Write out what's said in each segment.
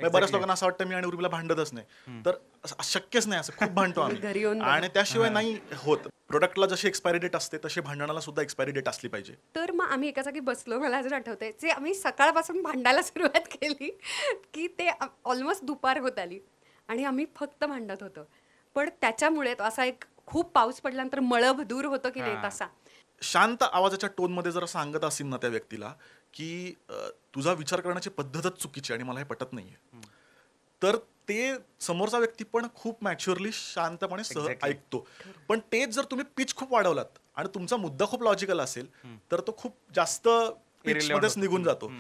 बऱ्याच लोकांना असं वाटतं मी आणि उर्मिला भांडतच नाही, तर शक्यच नाही, असं खूप भांडतो घरी येऊन आम्ही. आणि त्याशिवाय नाही होत. प्रोडक्टला जशी एक्सपायरी डेट असते तशी भांडणाला सुद्धा एक्सपायरी डेट असली पाहिजे. तर मग आम्ही एका जागी बसलो, मला अजून आठवतंय, जे आम्ही सकाळपासून भांडायला सुरुवात केली की ते ऑलमोस्ट दुपार होत आली आणि आम्ही फक्त भांडत होतो. पण त्याच्यामुळे तो असा एक खूप पाऊस पडल्यानंतर मळभ दूर होतो की नाही तसा. शांत आवाजाच्या टोनमध्ये जर सांगत असेल ना त्या व्यक्तीला की तुझा विचार करण्याची पद्धतच चुकीची आणि मला हे पटत नाहीये, तर ते समोरचा व्यक्ती पण खूप मॅच्युअरली शांतपणे ऐकतो. पण तेच जर तुम्ही पिच खूप वाढवलात आणि तुमचा मुद्दा खूप लॉजिकल असेल तर तो खूप जास्त पिच मध्येच निघून जातो.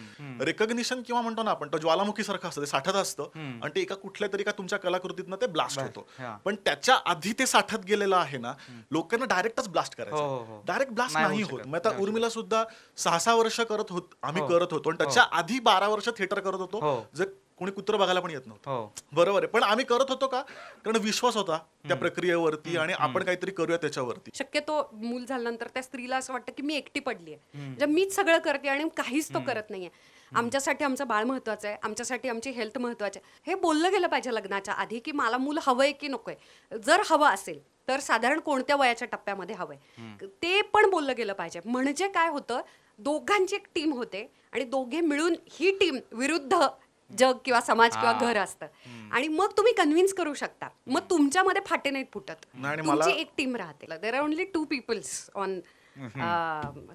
रेकग्निशन किंवा म्हणतो ना आपण, तो ज्वालामुखी सारखं असतं, ते साठत असतं आणि ते एका कुठल्या तरी का तुमच्या कलाकृतीतनं ते ब्लास्ट होतो. पण त्याच्या आधी ते साठत गेलेलं आहे ना, लोकांना डायरेक्टच ब्लास्ट करायचं. डायरेक्ट ब्लास्ट नाही होत. मग आता उर्मिला सुद्धा 6-6 वर्ष आम्ही करत होतो आणि त्याच्या आधी 12 वर्ष थिएटर करत होतो, जे कोणी कुत्र बघायला पण येत नव्हतं. बरोबर आहे, पण आम्ही करत होतो का? कारण विश्वास होता त्या प्रक्रियेवरती आणि आपण काहीतरी करूया त्याच्यावरती. शक्यतो मूल झाल्यानंतर त्या स्त्रीला असं वाटतं की मी एकटी पडली आहे, म्हणजे मीच सगळं करते आणि काहीच तो करत नाहीये. आमच्यासाठी आमचं बाळ महत्वाचं आहे, आमच्यासाठी आमची हेल्थ महत्वाची आहे. हे बोललं गेलं पाहिजे लग्नाच्या आधी की मला मूल हवंय की नकोय. जर हवं असेल तर साधारण कोणत्या वयाच्या टप्प्यामध्ये हवंय ते पण बोललं गेलं पाहिजे. म्हणजे काय होतं, दोघांची एक टीम होते आणि दोघे मिळून ही टीम विरुद्ध जग किंवा समाज किंवा घर असतं आणि मग तुम्ही कन्व्हिन्स करू शकता. मग तुमच्यामध्ये फाटे नाहीत फुटत, तुमची एक टीम राहते. There are only 2 peoples on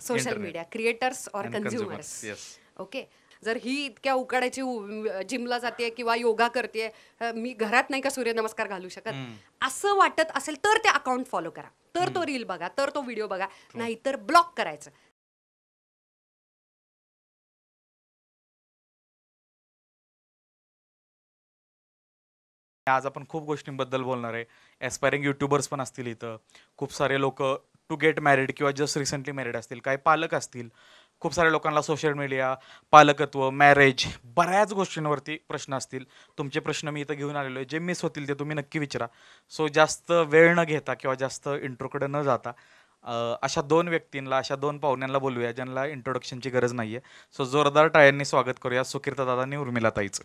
social media, creators और कन्झ्युमर्स. ओके, जर ही इतक्या उकाड्याची जिमला जाते किंवा योगा करते, मी घरात नाही का सूर्यनमस्कार घालू शकत, असं वाटत असेल तर ते अकाउंट फॉलो करा, तर तो रील बघा, तर तो व्हिडिओ बघा, नाहीतर ब्लॉक करायचं. आज आपण खूप गोष्टींबद्दल बोलणार आहे. एस्पायरिंग युट्यूबर्स पण असतील इथं, खूप सारे लोक टू गेट मॅरिड किंवा जस्ट रिसेंटली मॅरिड असतील, काही पालक असतील, खूप साऱ्या लोकांना सोशल मीडिया, पालकत्व, मॅरेज, बऱ्याच गोष्टींवरती प्रश्न असतील. तुमचे प्रश्न मी इथं घेऊन आलेलो आहे. जे मिस होतील ते तुम्ही नक्की विचारा. सो जास्त वेळ न घेता किंवा जास्त इंट्रोकडे न जाता अशा 2 व्यक्तींना, अशा 2 पाहुण्यांना बोलूया ज्यांना इंट्रोडक्शनची गरज नाही आहे. सो जोरदार टाळ्यांनी स्वागत करूया सुकीर्तदादा आणि उर्मिलाताईचं.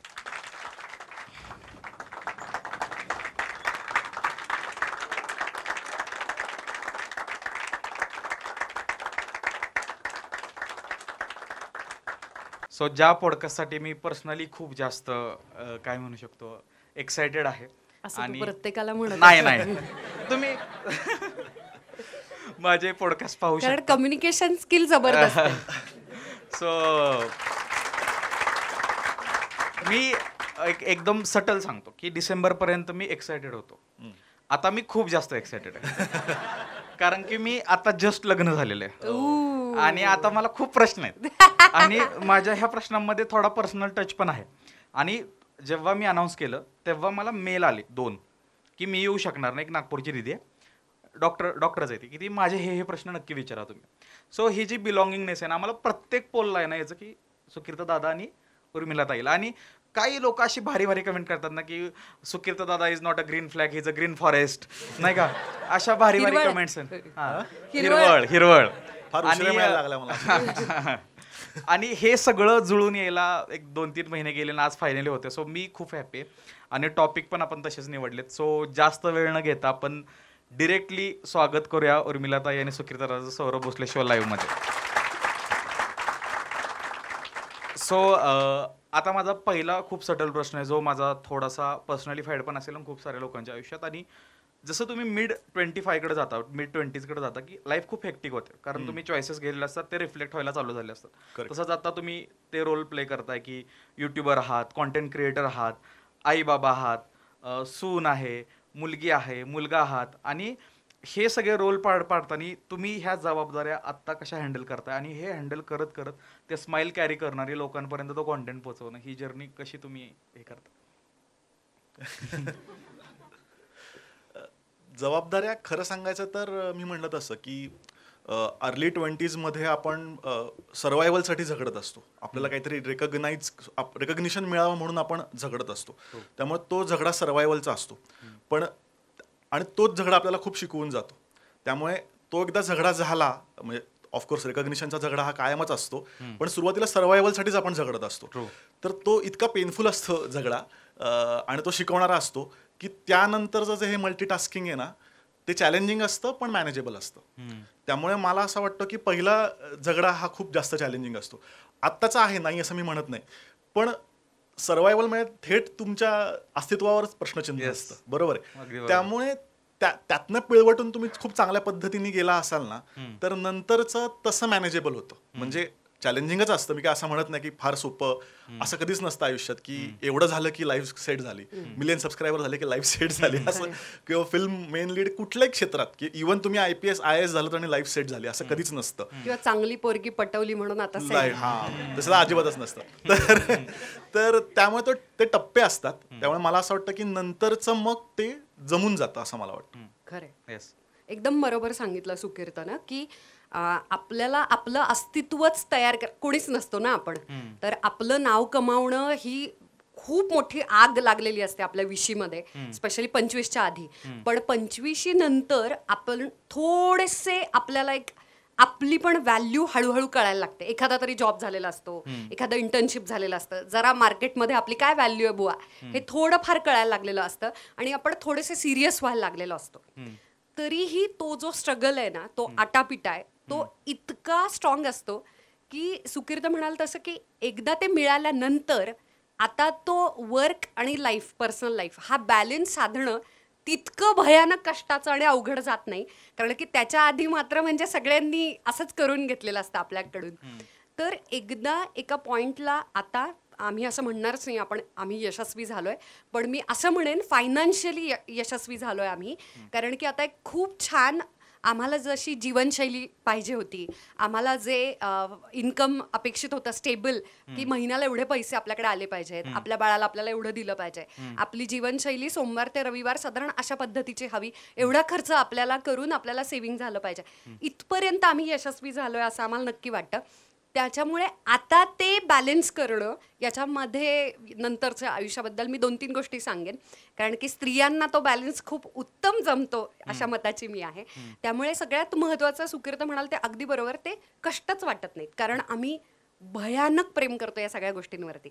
सो ज्या पॉडकास्टसाठी मी पर्सनली खूप जास्त काय म्हणू शकतो, एक्सायटेड आहे. आणि प्रत्येकाला म्हणत नाही तुम्ही माझे पॉडकास्ट पाहू शकता, कारण कम्युनिकेशन स्किल जबरदस्त आहे. सो मी एकदम सटल सांगतो की डिसेंबरपर्यंत मी एक्सायटेड होतो. आता मी खूप जास्त एक्सायटेड आहे कारण की मी आता जस्ट लग्न झालेलं आहे आणि आता मला खूप प्रश्न आहेत आणि माझ्या ह्या प्रश्नांमध्ये थोडा पर्सनल टच पण आहे. आणि जेव्हा मी अनाऊन्स केलं तेव्हा मला मेल आले 2 की मी येऊ शकणार नाही. एक नागपूरची दिदी आहे, डॉक्टरच आहे ती, की ती माझे हे प्रश्न नक्की विचारा तुम्ही. सो ही जी बिलॉंगिंगनेस आहे ना, आम्हाला प्रत्येक पोलला आहे ना याचं की सुकीर्त दादा आणि उर्मिलाताईला. आणि काही लोक अशी भारी भारी कमेंट करतात ना की सुकीर्त दादा is not a green flag, is a green forest, नाही का, अशा भारी भारी कमेंट्स. हिरवळ फार उशिरा मिळायला लागला मला. आणि हे सगळं जुळून यायला एक 2-3 महिने गेले ना आज फायनली होते. सो मी खूप हॅपी आहे आणि टॉपिक पण आपण तसेच निवडलेत. सो जास्त वेळ न घेता आपण डिरेक्टली स्वागत करूया उर्मिलाताई आणि सुकीर्त दादाचं सौरभ भोसले शो लाईव्ह मध्ये. सो आता माझा पहिला खूप सटल प्रश्न आहे, जो माझा थोडासा पर्सनली फाईड पण असेल खूप साऱ्या लोकांच्या आयुष्यात. आणि जसं तुम्ही मिड 25 कडे जाता, मिड 20s कडे जाता की लाईफ खूप हेक्टिक होते, कारण तुम्ही चॉईसेस गेलेले असतात, ते रिफ्लेक्ट व्हायला चालू झाले असतात. तसंच आता तुम्ही ते रोल प्ले करताय की युट्यूबर आहात, कॉन्टेंट क्रिएटर आहात, आई बाबा आहात, सून आहे, मुलगी आहे, मुलगा आहात. आणि हे सगळे रोल पाडताना तुम्ही ह्या जबाबदाऱ्या आत्ता कशा हँडल करताय आणि हे हँडल करत करत ते स्माइल कॅरी करणारी लोकांपर्यंत तो कॉन्टेंट पोहोचवणं, ही जर्नी कशी तुम्ही हे करता? जबाबदाऱ्या खरं सांगायचं तर मी म्हणलं तसं की अर्ली 20s मध्ये आपण सर्वायवलसाठी झगडत असतो. आपल्याला काहीतरी रेकग्निशन मिळावं म्हणून आपण झगडत असतो. त्यामुळे तो झगडा सर्वायवलचा असतो. पण आणि तोच झगडा आपल्याला खूप शिकवून जातो. त्यामुळे तो एकदा झगडा झाला म्हणजे ऑफकोर्स रेकग्निशनचा झगडा हा कायमच असतो, पण सुरुवातीला सर्व्हायव्हलसाठीच आपण झगडत असतो. तर तो इतका पेनफुल असतो झगडा, आणि तो शिकवणारा असतो की त्यानंतरचं जे हे मल्टीटास्किंग आहे ना, ते चॅलेंजिंग असतं पण मॅनेजेबल असतं. त्यामुळे मला असं वाटतं की पहिला झगडा हा खूप जास्त चॅलेंजिंग असतो. आत्ताचा आहे, नाही असं मी म्हणत नाही, पण सर्व्हायव्हल म्हणजे थेट तुमच्या अस्तित्वावरच प्रश्नचिन्ह असतं. बरोबर आहे. त्यामुळे त्यातनं पिळवटून तुम्ही खूप चांगल्या पद्धतीने गेला असाल ना, तर नंतरचं तसं मॅनेजेबल होतं. म्हणजे चॅलेंजिंगच असतं, मी काय असं म्हणत नाही की फार सोपं असं कधीच नसतं आयुष्यात की एवढं झालं की लाईफ सेट झाली, मिलियन सबस्क्रायबर झाले की लाईफ सेट झाली असं, किंवा फिल्म मेन लीड कुठल्याही क्षेत्रात की इव्हन तुम्ही IPS IAS झालं आणि लाईफ सेट झाली असं कधीच नसतं. किंवा चांगली पोरगी पटवली म्हणून आता तसं अजिबातच नसतं. तर त्यामुळे ते टप्पे असतात. त्यामुळे मला असं वाटतं की नंतरचं मग ते जमून जातं असं मला वाटतं. खरं, एकदम बरोबर सांगितलं सुकीर्तनं की आपल्याला आपलं अस्तित्वच तयार कोणीच नसतो ना आपण, तर आपलं नाव कमावणं ही खूप मोठी आग लागलेली असते आपल्या 20मध्ये, स्पेशली 25च्या आधी. पण 25 नंतर आपण थोडेसे आपल्याला आपली पण व्हॅल्यू हळूहळू कळायला लागते. एखादा तरी जॉब झालेला असतो, एखादं इंटर्नशिप झालेलं असतं, जरा मार्केटमध्ये आपली काय व्हॅल्यू आहे बुवा हे थोडंफार कळायला लागलेलं असतं आणि आपण थोडेसे सिरियस व्हायला लागलेलो असतो. तरीही तो जो स्ट्रगल आहे ना, तो आटापिटा आहे, तो इतका स्ट्रॉंग असतो की सुकीर्त म्हणाल तसं की एकदा ते मिळाल्यानंतर आता तो वर्क आणि लाईफ, पर्सनल लाईफ हा बॅलन्स साधणं तितकं भयानक कष्टाचं आणि अवघड जात नाही. कारण की त्याच्या आधी मात्र म्हणजे सगळ्यांनी असंच करून घेतलेलं असतं आपल्याकडून. तर एकदा एका पॉइंटला आता आम्ही असं म्हणणारच नाही आम्ही यशस्वी झालोय, पण मी असं म्हणेन फायनान्शियली यशस्वी झालोय आम्ही. कारण की आता एक खूप छान आम्हाला जशी जीवनशैली पाहिजे होती, आम्हाला जे इन्कम अपेक्षित होतं स्टेबल, की महिन्याला एवढे पैसे आपल्याकडे आले पाहिजेत, आपल्या बाळाला आपल्याला एवढं दिलं पाहिजे, आपली जीवनशैली सोमवार ते रविवार साधारण अशा पद्धतीची हवी, एवढा खर्च आपल्याला करून आपल्याला सेव्हिंग झालं पाहिजे, इथपर्यंत आम्ही यशस्वी झालोय असं आम्हाला नक्की वाटतं. त्याच्यामुळे आता ते बॅलन्स करणं, याच्यामध्ये नंतरच्या आयुष्याबद्दल मी 2-3 गोष्टी सांगेन, कारण की स्त्रियांना तो बॅलन्स खूप उत्तम जमतो अशा मताची मी आहे. त्यामुळे सगळ्यात महत्त्वाचं सुकीर्त म्हणाल ते अगदी बरोबर, ते कष्टच वाटत नाहीत, कारण आम्ही भयानक प्रेम करतो या सगळ्या गोष्टींवरती.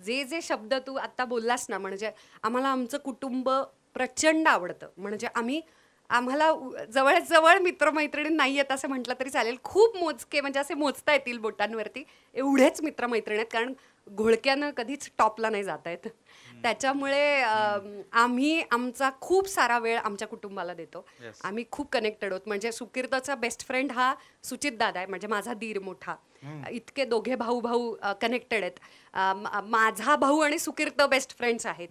जे जे शब्द तू आता बोललास ना, म्हणजे आम्हाला आमचं कुटुंब प्रचंड आवडतं. म्हणजे आम्हाला जवळजवळ मित्रमैत्रिणी नाही आहेत असं म्हटलं तरी चालेल, खूप मोजके, म्हणजे असे मोजता येतील बोटांवरती एवढेच मित्रमैत्रिणी आहेत, कारण घोळक्यानं कधीच टॉपला नाही जाता येत. त्याच्यामुळे आम्ही आमचा खूप सारा वेळ आमच्या कुटुंबाला देतो. आम्ही खूप कनेक्टेड आहोत. म्हणजे सुकीर्तचा बेस्ट फ्रेंड हा सुचित दादा आहे, म्हणजे माझा दीर मोठा. इतके दोघे भाऊ कनेक्टेड आहेत. माझा भाऊ आणि सुकीर्त बेस्ट फ्रेंड्स आहेत.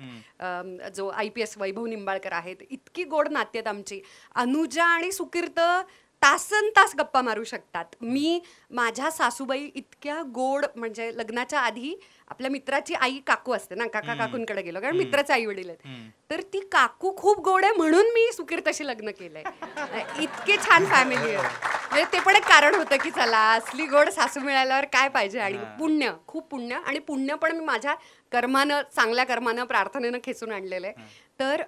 जो IPS वैभव निंबाळकर आहेत. इतकी गोड नाती आहेत आमची. अनुजा आणि सुकीर्त तासन तास गप्पा मारू शकतात. मी माझ्या सासूबाई इतक्या गोड, म्हणजे लग्नाच्या आधी आपल्या मित्राची आई काकू असते ना, काकूंकडे गेलो कारण मित्राचे आई वडील आहेत, तर ती काकू खूप गोड आहे म्हणून मी सुकीर्तशी लग्न केलंय. इतके छान फॅमिली आहे. म्हणजे ते पण एक कारण होतं की चला असली गोड सासू मिळाल्यावर काय पाहिजे. आणि पुण्य, खूप पुण्य, आणि पुण्य पण मी माझ्या कर्मानं, चांगल्या कर्मानं, प्रार्थनेनं खेचून आणलेलं आहे. तर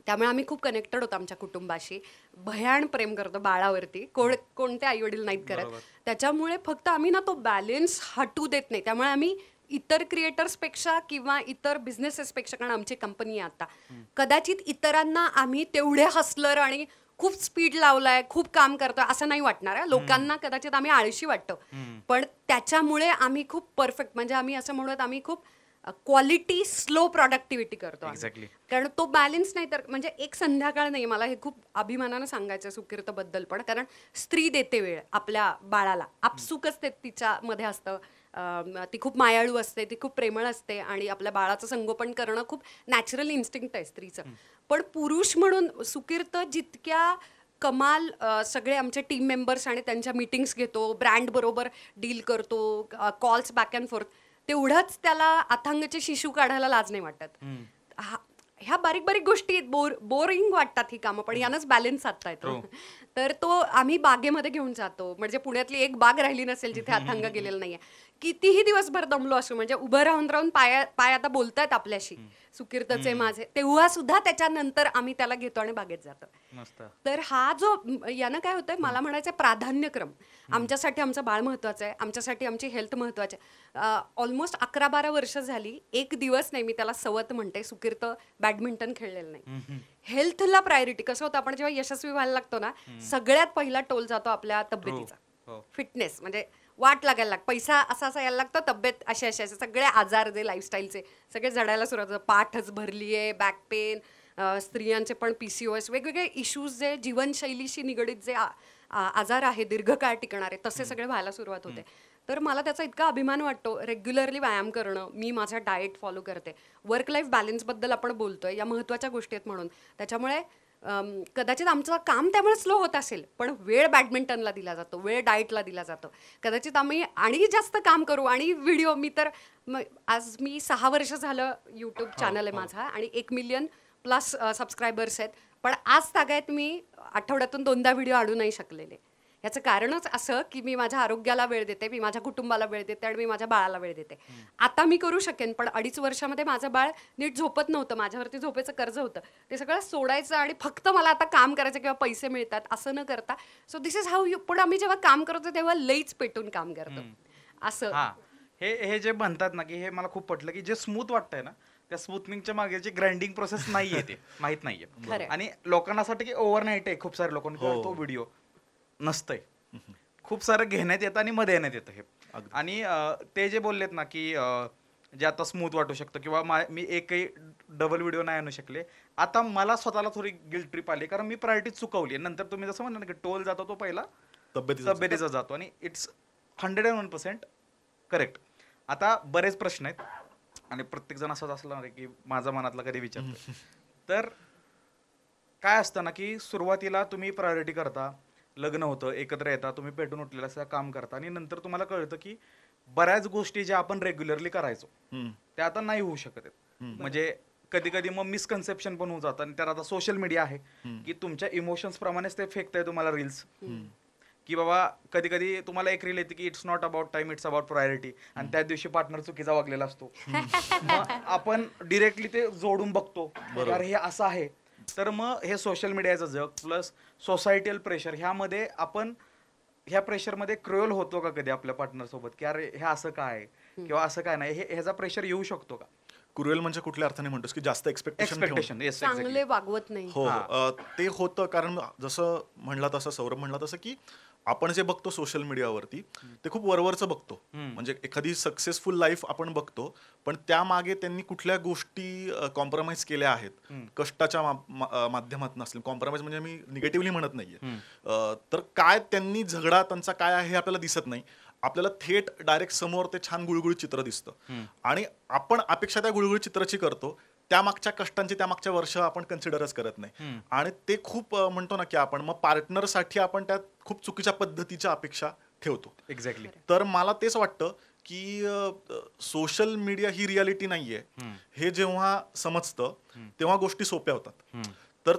त्यामुळे आम्ही खूप कनेक्टेड होतो आमच्या कुटुंबाशी. भयान प्रेम करतो बाळावरती, कोणते आई वडील नाहीत करत. त्याच्यामुळे फक्त आम्ही ना तो बॅलन्स हटू देत नाही. त्यामुळे आम्ही इतर क्रिएटर्सपेक्षा किंवा इतर बिझनेसेसपेक्षा, कारण आमची कंपनी आहे आता, कदाचित इतरांना आम्ही तेवढे हसलर आणि खूप स्पीड लावलाय, खूप काम करतोय असं नाही वाटणार आहे. लोकांना कदाचित आम्ही आळशी वाटतो, पण त्याच्यामुळे आम्ही खूप परफेक्ट, म्हणजे आम्ही असं म्हणूयात आम्ही खूप क्वालिटी स्लो प्रोडक्टिव्हिटी करतो. कारण तो बॅलन्स नाही तर, म्हणजे एक संध्याकाळ नाही, मला हे खूप अभिमानानं सांगायचं सुकीर्तबद्दल पण, कारण स्त्री देते वेळ आपल्या बाळाला, आपसुकच ते तिच्यामध्ये असतं. ती खूप मायाळू असते, ती खूप प्रेमळ असते, आणि आपल्या बाळाचं संगोपन करणं खूप नॅचरल इन्स्टिंक्ट आहे स्त्रीचं. पण पुरुष म्हणून सुकीर्त जितक्या कमाल सगळे आमचे टीम मेंबर्स आणि त्यांच्या मीटिंग्स घेतो, ब्रँड बरोबर डील करतो, कॉल्स बॅक अँड फोर्थ, तेवढंच त्याला अथांगचे शिशू काढायला लाज नाही वाटत. ह्या बारीक बारीक गोष्टी बोरिंग वाटतात ही कामं, पण यानंच बॅलन्स साधता येतो. तर तो आम्ही बागेमध्ये घेऊन जातो. म्हणजे पुण्यातली एक बाग राहिली नसेल जिथे अथंग गेलेला नाहीये. कितीही दिवसभर दमलो असो, म्हणजे उभं राहून राहून पाय आता बोलतायत आपल्याशी, सुकीर्तचे माझे, तेव्हा सुद्धा त्याच्यानंतर आम्ही त्याला घेतो आणि बागेत जातो. मस्त. तर हा जो यानं काय होतंय, मला म्हणायचं प्राधान्यक्रम. आमच्यासाठी आमचं बाळ महत्वाचं आहे, आमच्यासाठी आमची हेल्थ महत्वाची आहे. ऑलमोस्ट 11-12 वर्ष झाली, एक दिवस नाही मी त्याला सवत म्हणते, सुकीर्त बॅडमिंटन खेळलेलं नाही. हेल्थला प्रायोरिटी. कसं होतं, आपण जेव्हा यशस्वी व्हायला लागतो ना, सगळ्यात पहिला टोल जातो आपल्या तब्येतीचा. हो. फिटनेस म्हणजे वाट लागायला पैसा असा यायला लागतो, तब्येत असे सगळे आजार जे लाईफस्टाईलचे सगळे जडायला सुरुवात होतं. पाठच भरली आहे, बॅक पेन, स्त्रियांचे पण PCOS, वेगवेगळे इश्यूज जे जीवनशैलीशी निगडीत जे आजार आहे दीर्घकाळ टिकणारे, तसे सगळे व्हायला सुरुवात होते. तर मला त्याचा इतका अभिमान वाटतो. रेग्युलरली व्यायाम करणं, मी माझा डाएट फॉलो करते, वर्क लाईफ बॅलन्सबद्दल आपण बोलतोय, या महत्त्वाच्या गोष्टी आहेत म्हणून. त्याच्यामुळे कदाचित आमचं काम त्यामुळे स्लो होत असेल, पण वेळ बॅडमिंटनला दिला जातो, वेळ डाएटला दिला जातो. कदाचित आम्ही आणि जास्त काम करू आणि व्हिडिओ, मी तर आज मी 6 वर्ष झालं यूट्यूब चॅनल आहे माझा आणि 1 मिलियन प्लस सबस्क्रायबर्स आहेत, पण आज तागायत मी आठवड्यातून 2दा व्हिडिओ आणू नाही शकलेले. याचं कारणच असं की मी माझ्या आरोग्याला वेळ देते, मी माझ्या कुटुंबाला वेळ देते आणि मी माझ्या बाळाला वेळ देते. आता मी करू शकेन, पण 2.5 वर्षामध्ये माझं बाळ नीट झोपत नव्हतं, माझ्यावरती झोपेचं कर्ज होतं, ते सगळं सोडायचं आणि फक्त मला आता काम करायचं किंवा पैसे मिळतात असं न करता. So this is how you. पण आम्ही जेव्हा काम करतो तेव्हा लईच पेटून काम करतो असं. हे जे म्हणतात ना, की हे मला खूप पटलं, की जे स्मूथ वाटतंय ना, त्या स्मूथनिंगच्या मागे जी ग्राइंडिंग प्रोसेस नाहीये ते माहित नाहीये. आणि लोकांना असं वाटतं की ओव्हरनाईट आहे, खूप सारे लोकांना तो व्हिडिओ नसतंय. खूप सारं घेण्यात येतं आणि मध्ये येण्यात येतं हे. आणि ते जे बोललेत ना, की जे आता स्मूथ वाटू शकतं किंवा मी एकही डबल व्हिडिओ नाही आणू शकले, आता मला स्वतःला थोडी गिल्ट ट्रिप आली, कारण मी प्रायोरिटी चुकवली. नंतर तुम्ही जसं म्हणलं ना, की टोल जातो तो पहिला तब्येतीचा जातो, आणि इट्स 101% करेक्ट. आता बरेच प्रश्न आहेत आणि प्रत्येक जण असंच असलं की माझा मनातला कधी विचारतो. तर काय असतं ना, की सुरुवातीला तुम्ही प्रायोरिटी करता, लग्न होतं, एकत्र येता, तुम्ही पेटून उठलेलं असं काम करता, आणि नंतर तुम्हाला कळतं की बऱ्याच गोष्टी ज्या आपण रेग्युलरली करायचो त्या आता नाही होऊ शकत आहेत. म्हणजे कधी कधी मग मिसकन्सेप्शन पण होऊन जातं. आणि त्यात आता सोशल मीडिया आहे की तुमच्या इमोशन्स प्रमाणेच ते फेकताय तुम्हाला रील्स, की बाबा कधी कधी तुम्हाला एक रील येते की it's not about time, it's about priority, आणि त्याच दिवशी पार्टनर चुकीचा वागलेला असतो. मग आपण डिरेक्टली ते जोडून बघतो, अरे हे असं आहे. तर मग हे सोशल मीडियाचं जग प्लस सोसायटीयल प्रेशर, ह्यामध्ये आपण ह्या प्रेशरमध्ये क्रुएल होतो का कधी आपल्या पार्टनर सोबत, की अरे हे असं काय किंवा असं काय नाही, ह्याचा प्रेशर येऊ शकतो का? क्रुएल म्हणजे कुठल्या अर्थाने म्हणतोस, की जास्त एक्सपेक्टेशन चांगले वागवत नाही. हो, ते होतं. कारण जसं म्हणला तसं, सौरभ म्हणला तसं, की आपण जे बघतो सोशल मीडियावरती ते खूप वरवरचं बघतो. म्हणजे एखादी सक्सेसफुल लाईफ आपण बघतो, पण त्यामागे त्यांनी कुठल्या गोष्टी कॉम्प्रोमाइज केल्या आहेत कष्टाच्या माध्यमातून असतील. कॉम्प्रोमाइज म्हणजे मी निगेटिव्हली म्हणत नाहीये. तर काय त्यांनी झगडा त्यांचा काय आहे हे आपल्याला दिसत नाही. आपल्याला थेट डायरेक्ट समोर ते छान गुळगुळीत चित्र दिसतं, आणि आपण अपेक्षा त्या गुळगुळीत चित्राची करतो. त्यामागच्या कष्टांची, त्यामागच्या वर्ष आपण कन्सिडरच करत नाही. आणि ते खूप म्हणतो ना, की आपण मग पार्टनरसाठी आपण त्यात खूप चुकीच्या पद्धतीच्या अपेक्षा ठेवतो. एक्झॅक्टली. तर मला तेच वाटतं की सोशल मीडिया ही रियालिटी नाहीये हे जेव्हा समजतं तेव्हा गोष्टी सोप्या होतात. तर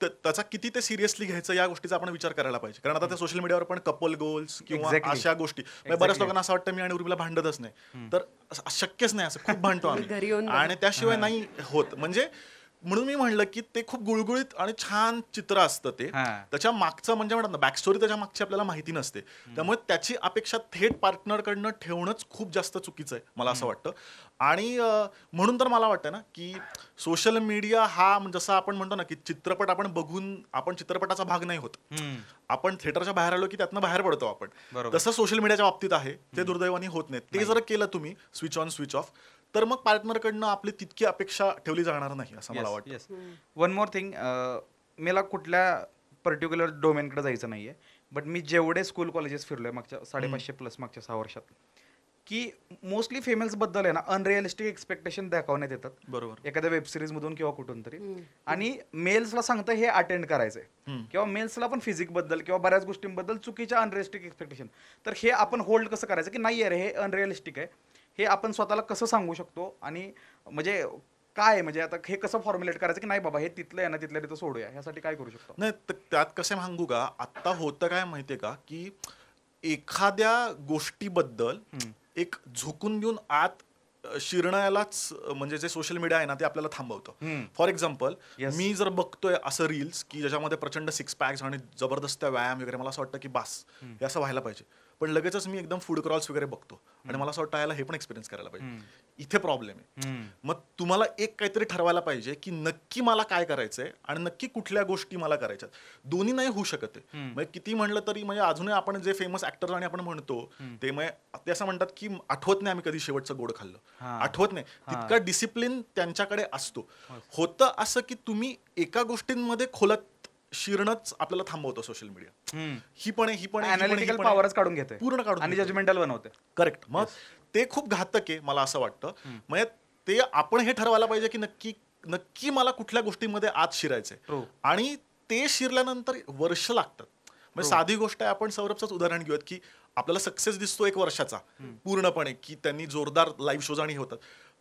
त्याचा किती ते सिरियसली घ्यायचं या गोष्टीचा आपण विचार करायला पाहिजे. कारण आता त्या सोशल मीडियावर पण कपल गोल्स किंवा अशा गोष्टी, बऱ्याच लोकांना असं वाटतं मी आणि उर्मिला भांडतच नाही, तर शक्यच नाही. असं खूप भांडतो आम्ही आणि त्याशिवाय नाही होत. म्हणून मी म्हणलं की ते खूप गुळगुळीत आणि छान चित्र असतं. ते त्याच्या मागचं म्हणजे म्हणतात ना, बॅकस्टोरी त्याच्या मागची आपल्याला माहिती नसते. त्यामुळे त्याची अपेक्षा थेट पार्टनरकडनं ठेवणंच खूप जास्त चुकीचं आहे, मला असं वाटतं. आणि म्हणून तर मला वाटतं ना, की सोशल मीडिया हा जसं आपण म्हणतो ना, की चित्रपट आपण बघून आपण चित्रपटाचा भाग नाही होत. आपण थिएटरच्या बाहेर आलो की त्यातनं बाहेर पडतो आपण. तसं सोशल मीडियाच्या बाबतीत आहे, ते दुर्दैवाने होत नाही. ते जर केलं तुम्ही स्विच ऑन स्विच ऑफ, तर मग पार्टनरकडनं आपली तितकी अपेक्षा ठेवली जाणार नाही असं मला वाटतं. वन मोर थिंग, मला कुठल्या पर्टिक्युलर डोमेनकडे जायचं नाहीये, बट मी जेवढे स्कूल कॉलेजेस फिरलोय मागच्या 550 प्लस मागच्या 6 वर्षात, की मोस्टली फिमेल्स बद्दल आहे ना अनरिअलिस्टिक एक्सपेक्टेशन दाखवण्यात येतात. बरोबर. एखाद्या वेबसिरीज मधून किंवा कुठून तरी, आणि मेल्सला सांगतं हे अटेंड करायचंय, किंवा मेल्सला पण फिजिक बद्दल किंवा बऱ्याच गोष्टींबद्दल चुकीच्या अनरिअलिस्टिक एक्सपेक्टेशन. तर हे आपण होल्ड कसं करायचं, की नाही अरे हे अनरिअलिस्टिक आहे, हे आपण स्वतःला कसं सांगू शकतो. आणि म्हणजे काय आहे? म्हणजे आता हे कसं फॉर्म्युलेट करायचं की नाही बाबा हे तिथलं आहे ना तिथल्या तिथं सोडूया, ह्यासाठी काय करू शकतो? नाही त्यात कसं सांगू का, आता होतं काय माहितीये का, की एखाद्या गोष्टीबद्दल एक झुकून देऊन आत शिरण्यालाच म्हणजे जे सोशल मीडिया आहे ना ते आपल्याला थांबवतं. For example, Yes. मी जर बघतोय असं रील्स की ज्याच्यामध्ये प्रचंड सिक्स पॅक्स आणि जबरदस्त व्यायाम वगैरे, मला असं वाटतं की बास हे असं व्हायला पाहिजे. पण लगेचच मी एकदम फूड क्रॉल्स वगैरे बघतो आणि मला असं वाटतं याला हे पण एक्सपिरियन्स करायला पाहिजे. इथे प्रॉब्लेम आहे. मग तुम्हाला एक काहीतरी ठरवायला पाहिजे की नक्की मला काय करायचंय आणि नक्की कुठल्या गोष्टी मला करायच्यात. दोन्ही नाही होऊ शकत आहे. म्हणजे किती म्हणलं तरी म्हणजे अजूनही आपण जे फेमस ऍक्टर आणि आपण म्हणतो ते म्हणजे ते असं म्हणतात की आठवत नाही आम्ही कधी शेवटचं गोड खाल्लं, आठवत नाही. तितका डिसिप्लिन त्यांच्याकडे असतो. होतं असं की तुम्ही एका गोष्टींमध्ये खोलात शिरणंच आपल्याला थांबवतो सोशल मीडिया. ही पण आहे, ही पण आहे, ही पण आहे, ही अनालिटिकल पण आहे. पॉवरच काढून घेते पूर्ण काढून आणि घेते. जजमेंटल बनवते. करेक्ट. मग ते खूप घातक आहे मला असं वाटतं. म्हणजे ते आपण हे ठरवायला पाहिजे की नक्की नक्की मला कुठल्या गोष्टीमध्ये आत शिरायचंय. True. आणि ते शिरल्यानंतर वर्ष लागतात. म्हणजे साधी गोष्ट आहे, आपण सौरभचंच उदाहरण घेऊयात की आपल्याला सक्सेस दिसतो 1 वर्षाचा पूर्णपणे की त्यांनी जोरदार लाईव्ह शोज आणि हे होतात,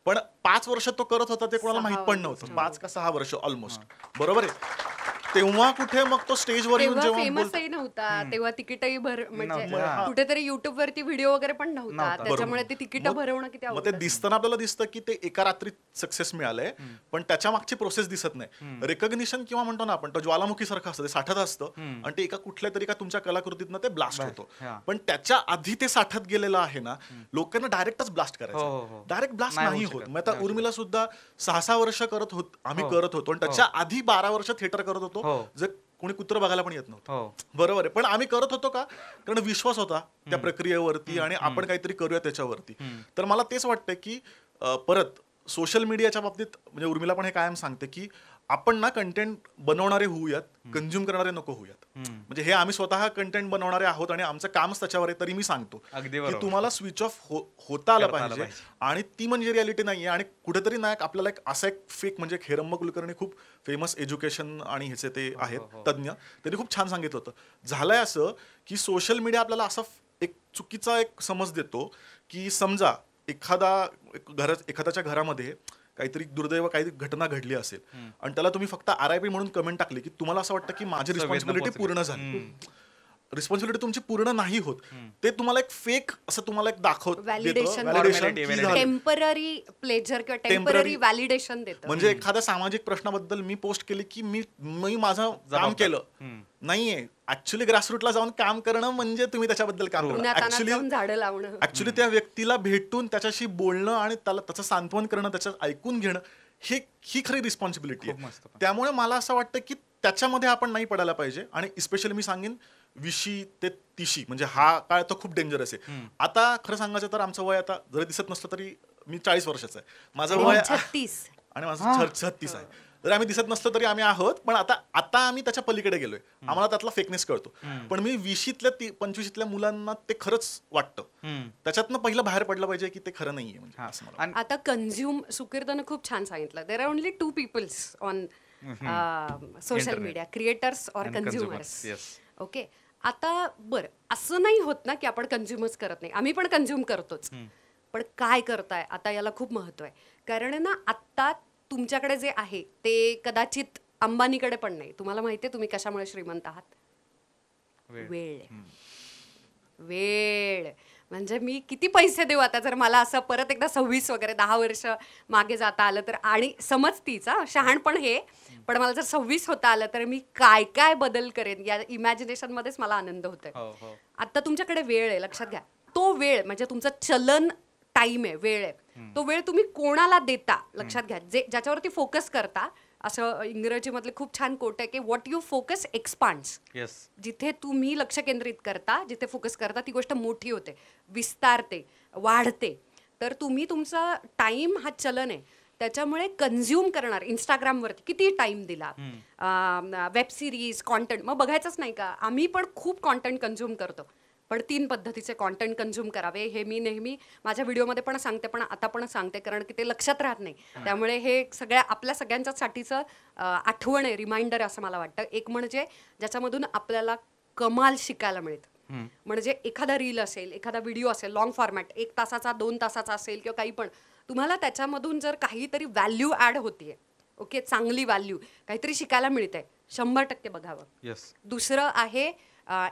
पण 5 वर्ष तो करत होता ते कोणाला 6 माहित पण नव्हतं. 5 का 6 वर्ष ऑलमोस्ट, बरोबर आहे. तेव्हा कुठे मग तो स्टेजवर येऊन तेव्हा जेव्हा फेमसही नव्हता, तेव्हा तिकीटही म्हणजे नव्हतं. कुठेतरी युट्यूब वरती व्हिडिओ वगैरे पण नव्हता, त्याच्यामुळे ते तिकीट मग- भरवणं किती मग अवघड ते असतं. दिसताना आपल्याला दिसतं की ते एका रात्रीत सक्सेस मिळालंय, पण त्याच्या मागची प्रोसेस दिसत नाही. रेकग्निशन किंवा म्हणतो ना आपण तो ज्वालामुखी सारखं असतं, ते साठत असतं आणि ते एका कुठल्या तरी का तुमच्या कलाकृतीतनं ते ब्लास्ट होतो. हा. पण त्याच्या आधी ते साठत गेलेलं आहे ना, लोकांना डायरेक्टच ब्लास्ट हो, हो, करायचं. हो. डायरेक्ट ब्लास्ट नाही नाही होऊ होत. शकत. मग आता नाही होऊ उर्मिला सुद्धा 6 वर्ष आम्ही करत होतो आणि त्याच्या आधी 12 वर्ष थिएटर करत होतो, हो. जे कोणी कुत्र बघायला पण येत नव्हतं. हो. बरोबर आहे. पण आम्ही करत होतो का, कारण विश्वास होता त्या प्रक्रियेवरती आणि आपण काहीतरी करूया त्याच्यावरती. तर मला तेच वाटतं की परत सोशल मीडियाच्या बाबतीत म्हणजे उर्मिला पण हे कायम सांगते की आपण ना कंटेंट बनवणारे होऊयात, कंझ्युम करणारे नको होऊयात. म्हणजे हे आम्ही स्वतः कंटेंट बनवणारे आहोत आणि आमचं कामच त्याच्यावर आहे. तरी मी सांगतो अगदी की बरोबर. तुम्हाला स्विच ऑफ होता आलं करता आलं पाहिजे. पाहिजे. आणि ती म्हणजे रियालिटी नाहीये. आणि कुठेतरी ना आपल्याला एक असा एक फेक म्हणजे हेरंब कुलकर्णी खूप फेमस एज्युकेशन आणि ह्याचे ते आहेत तज्ञ, त्यांनी खूप छान सांगितलं होतं. झालंय असं की सोशल मीडिया आपल्याला असा एक चुकीचा एक समज देतो की समजा एखाद्याच्या घरामध्ये काहीतरी दुर्दैव काही घटना घडली असेल आणि त्याला तुम्ही फक्त RIP म्हणून कमेंट टाकली की तुम्हाला असं वाटतं की माझी रिस्पॉन्सिबिलिटी पूर्ण झाली. रिस्पॉन्सिबिलिटी तुमची पूर्ण नाही होत. ते तुम्हाला एक फेक असं तुम्हाला एक Validation. टेम्पररी प्लेजर किंवा टेम्पररी व्हॅलिडेशन देतं. म्हणजे एखाद्या सामाजिक प्रश्नाबद्दल मी पोस्ट केली की मी माझं काम केलं नाहीये. ऍक्च्युली ग्रासरूटला जाऊन काम करणं म्हणजे तुम्ही त्याच्याबद्दल काम करणं. उन्हातान्हात जाऊन झाडं लावणं. ऍक्च्युली त्या व्यक्तीला भेटून त्याच्याशी बोलणं आणि त्याचं सांत्वन करणं, त्याचं ऐकून घेणं, ही खरी रिस्पॉन्सिबिलिटी खूप आहे. मस्त. त्यामुळे मला असं वाटतं की त्याच्यामध्ये आपण नाही पडायला पाहिजे. आणि स्पेशली मी सांगेन 20 ते 30 म्हणजे हा काळ तर खूप डेंजरस आहे. आता खरं सांगायचं तर आमचं वय आता जरी दिसत नसलं तरी मी 40 वर्षाचं आहे. माझं वय 36. आणि माझं 36 आहे. जर आम्ही दिसत नसलो तरी आम्ही आहोत, पण आता आम्ही त्याच्या पलीकडे गेलोय. आम्हाला त्यातला फेकनेस कळतो. पण मी 20तल्या 25तल्या मुलांना ते खरंच वाटतं. त्याच्यातनं पहिलं बाहेर पडलं पाहिजे की ते खरं नाहीये. म्हणजे असं मला आणि आता कंझ्युम सुकिर्तनं खूप छान सांगितलं. There are only 2 peoples on social media, creators और And consumers. consumers, yes. Okay. आता बरं असं नाही होत ना की आपण कन्झ्युमच करत नाही, आम्ही पण कन्झ्युम करतोच. पण काय करताय आता याला खूप महत्व आहे. कारण ना आत्ता तुमच्याकडे जे आहे ते कदाचित अंबानीकडे पण नाही. तुम्हाला माहिती आहे तुम्ही कशामुळे श्रीमंत आहात? वेळ. वेळ. म्हणजे मी किती पैसे देऊ आता जर मला असं परत एकदा 26 वगैरे 10 वर्ष मागे जाता आलं तर. आणि समज तीच शहाणपण हे, पण मला जर 26 होता आलं तर मी काय काय बदल करेन या इमॅजिनेशन मध्येच मला आनंद होतोय. आता तुमच्याकडे वेळ आहे, लक्षात घ्या. तो वेळ म्हणजे तुमचं चलन टाइम आहे, वेळ आहे. तो वेळ तुम्ही कोणाला देता लक्षात घ्या. ज्याच्यावरती फोकस करता. असं इंग्रजीमधले खूप छान कोट आहे की व्हॉट यू फोकस एक्सपांड्स. जिथे तुम्ही लक्ष केंद्रित करता, जिथे फोकस करता, ती गोष्ट मोठी होते, विस्तारते, वाढते. तर तुम्ही तुमचा टाइम हा चलन आहे, त्याच्यामुळे कन्झ्युम करणार. इंस्टाग्रामवरती किती टाइम दिला, वेब सिरीज, कॉन्टेंट, मग बघायचंच नाही का? आम्ही पण खूप कॉन्टेंट कन्झ्युम करतो. पण 3 पद्धतीचे कॉन्टेंट कन्झ्युम करावे हे मी नेहमी माझ्या व्हिडिओमध्ये पण सांगते, पण आता पण सांगते, कारण की ते लक्षात राहत नाही. त्यामुळे हे आपल्या सगळ्यांच्यासाठीचं आठवण आहे, रिमाइंडर असं मला वाटतं. एक म्हणजे ज्याच्यामधून आपल्याला कमाल शिकायला मिळतं. म्हणजे एखादा रील असेल, एखादा व्हिडिओ असेल, लॉंग फॉर्मॅट, 1 तासाचा 2 तासाचा असेल किंवा काही पण, तुम्हाला त्याच्यामधून जर काहीतरी व्हॅल्यू ऍड होतीये, ओके, चांगली व्हॅल्यू, काहीतरी शिकायला मिळतंय, 100% बघावं. येस. दुसरं आहे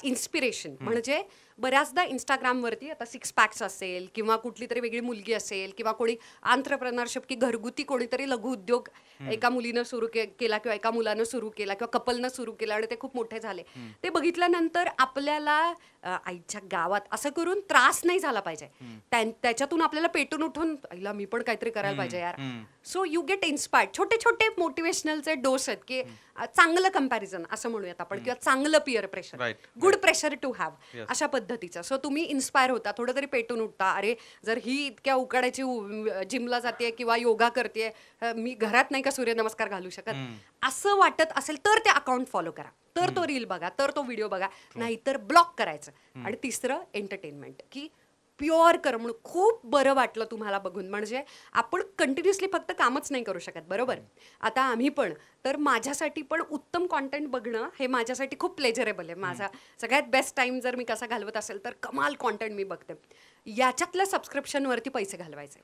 इन्स्पिरेशन. म्हणजे बऱ्याचदा इंस्टाग्रामवरती आता 6 पॅक्स असेल किंवा कुठली तरी वेगळी मुलगी असेल किंवा कोणी आंत्रप्रनरशिप की घरगुती कोणीतरी लघुउद्योग एका मुलीनं सुरू केला किंवा एका मुलानं सुरू केला किंवा कपलनं सुरू केला आणि ते खूप मोठे झाले, ते बघितल्यानंतर आपल्याला आईच्या गावात असं करून त्रास नाही झाला पाहिजे. त्याच्यातून आपल्याला पेटून उठून आईला मी पण काहीतरी करायला पाहिजे यार. So you get inspired. छोटे छोटे मोटिवेशनलचे डोस आहेत की चांगलं कंपॅरिझन असं म्हणूयात आपण, किंवा चांगलं peer pressure, good pressure to have, अशा पद्धतीचं. सो तुम्ही इन्स्पायर होता, थोडं तरी पेटून उठता, अरे जर ही इतक्या उकाड्याची जिमला जाते किंवा योगा करते, मी घरात नाही का सूर्यनमस्कार घालू शकत, असं वाटत असेल तर ते अकाउंट फॉलो करा, तर तो रील बघा, तर तो व्हिडिओ बघा, नाहीतर ब्लॉक करायचं. आणि तिसरं एंटरटेनमेंट, की प्युअर करमणूक. खूप बरं वाटलं तुम्हाला बघून. म्हणजे आपण कंटिन्युअसली फक्त कामच नाही करू शकत, बरोबर. आता आम्ही पण, तर माझ्यासाठी पण उत्तम कॉन्टेंट बघणं हे माझ्यासाठी खूप प्लेजरेबल आहे. माझा सगळ्यात बेस्ट टाइम जर मी कसा घालवत असेल तर कमाल कॉन्टेंट मी बघते. याच्यातल्या सबस्क्रिप्शनवरती पैसे घालवायचे,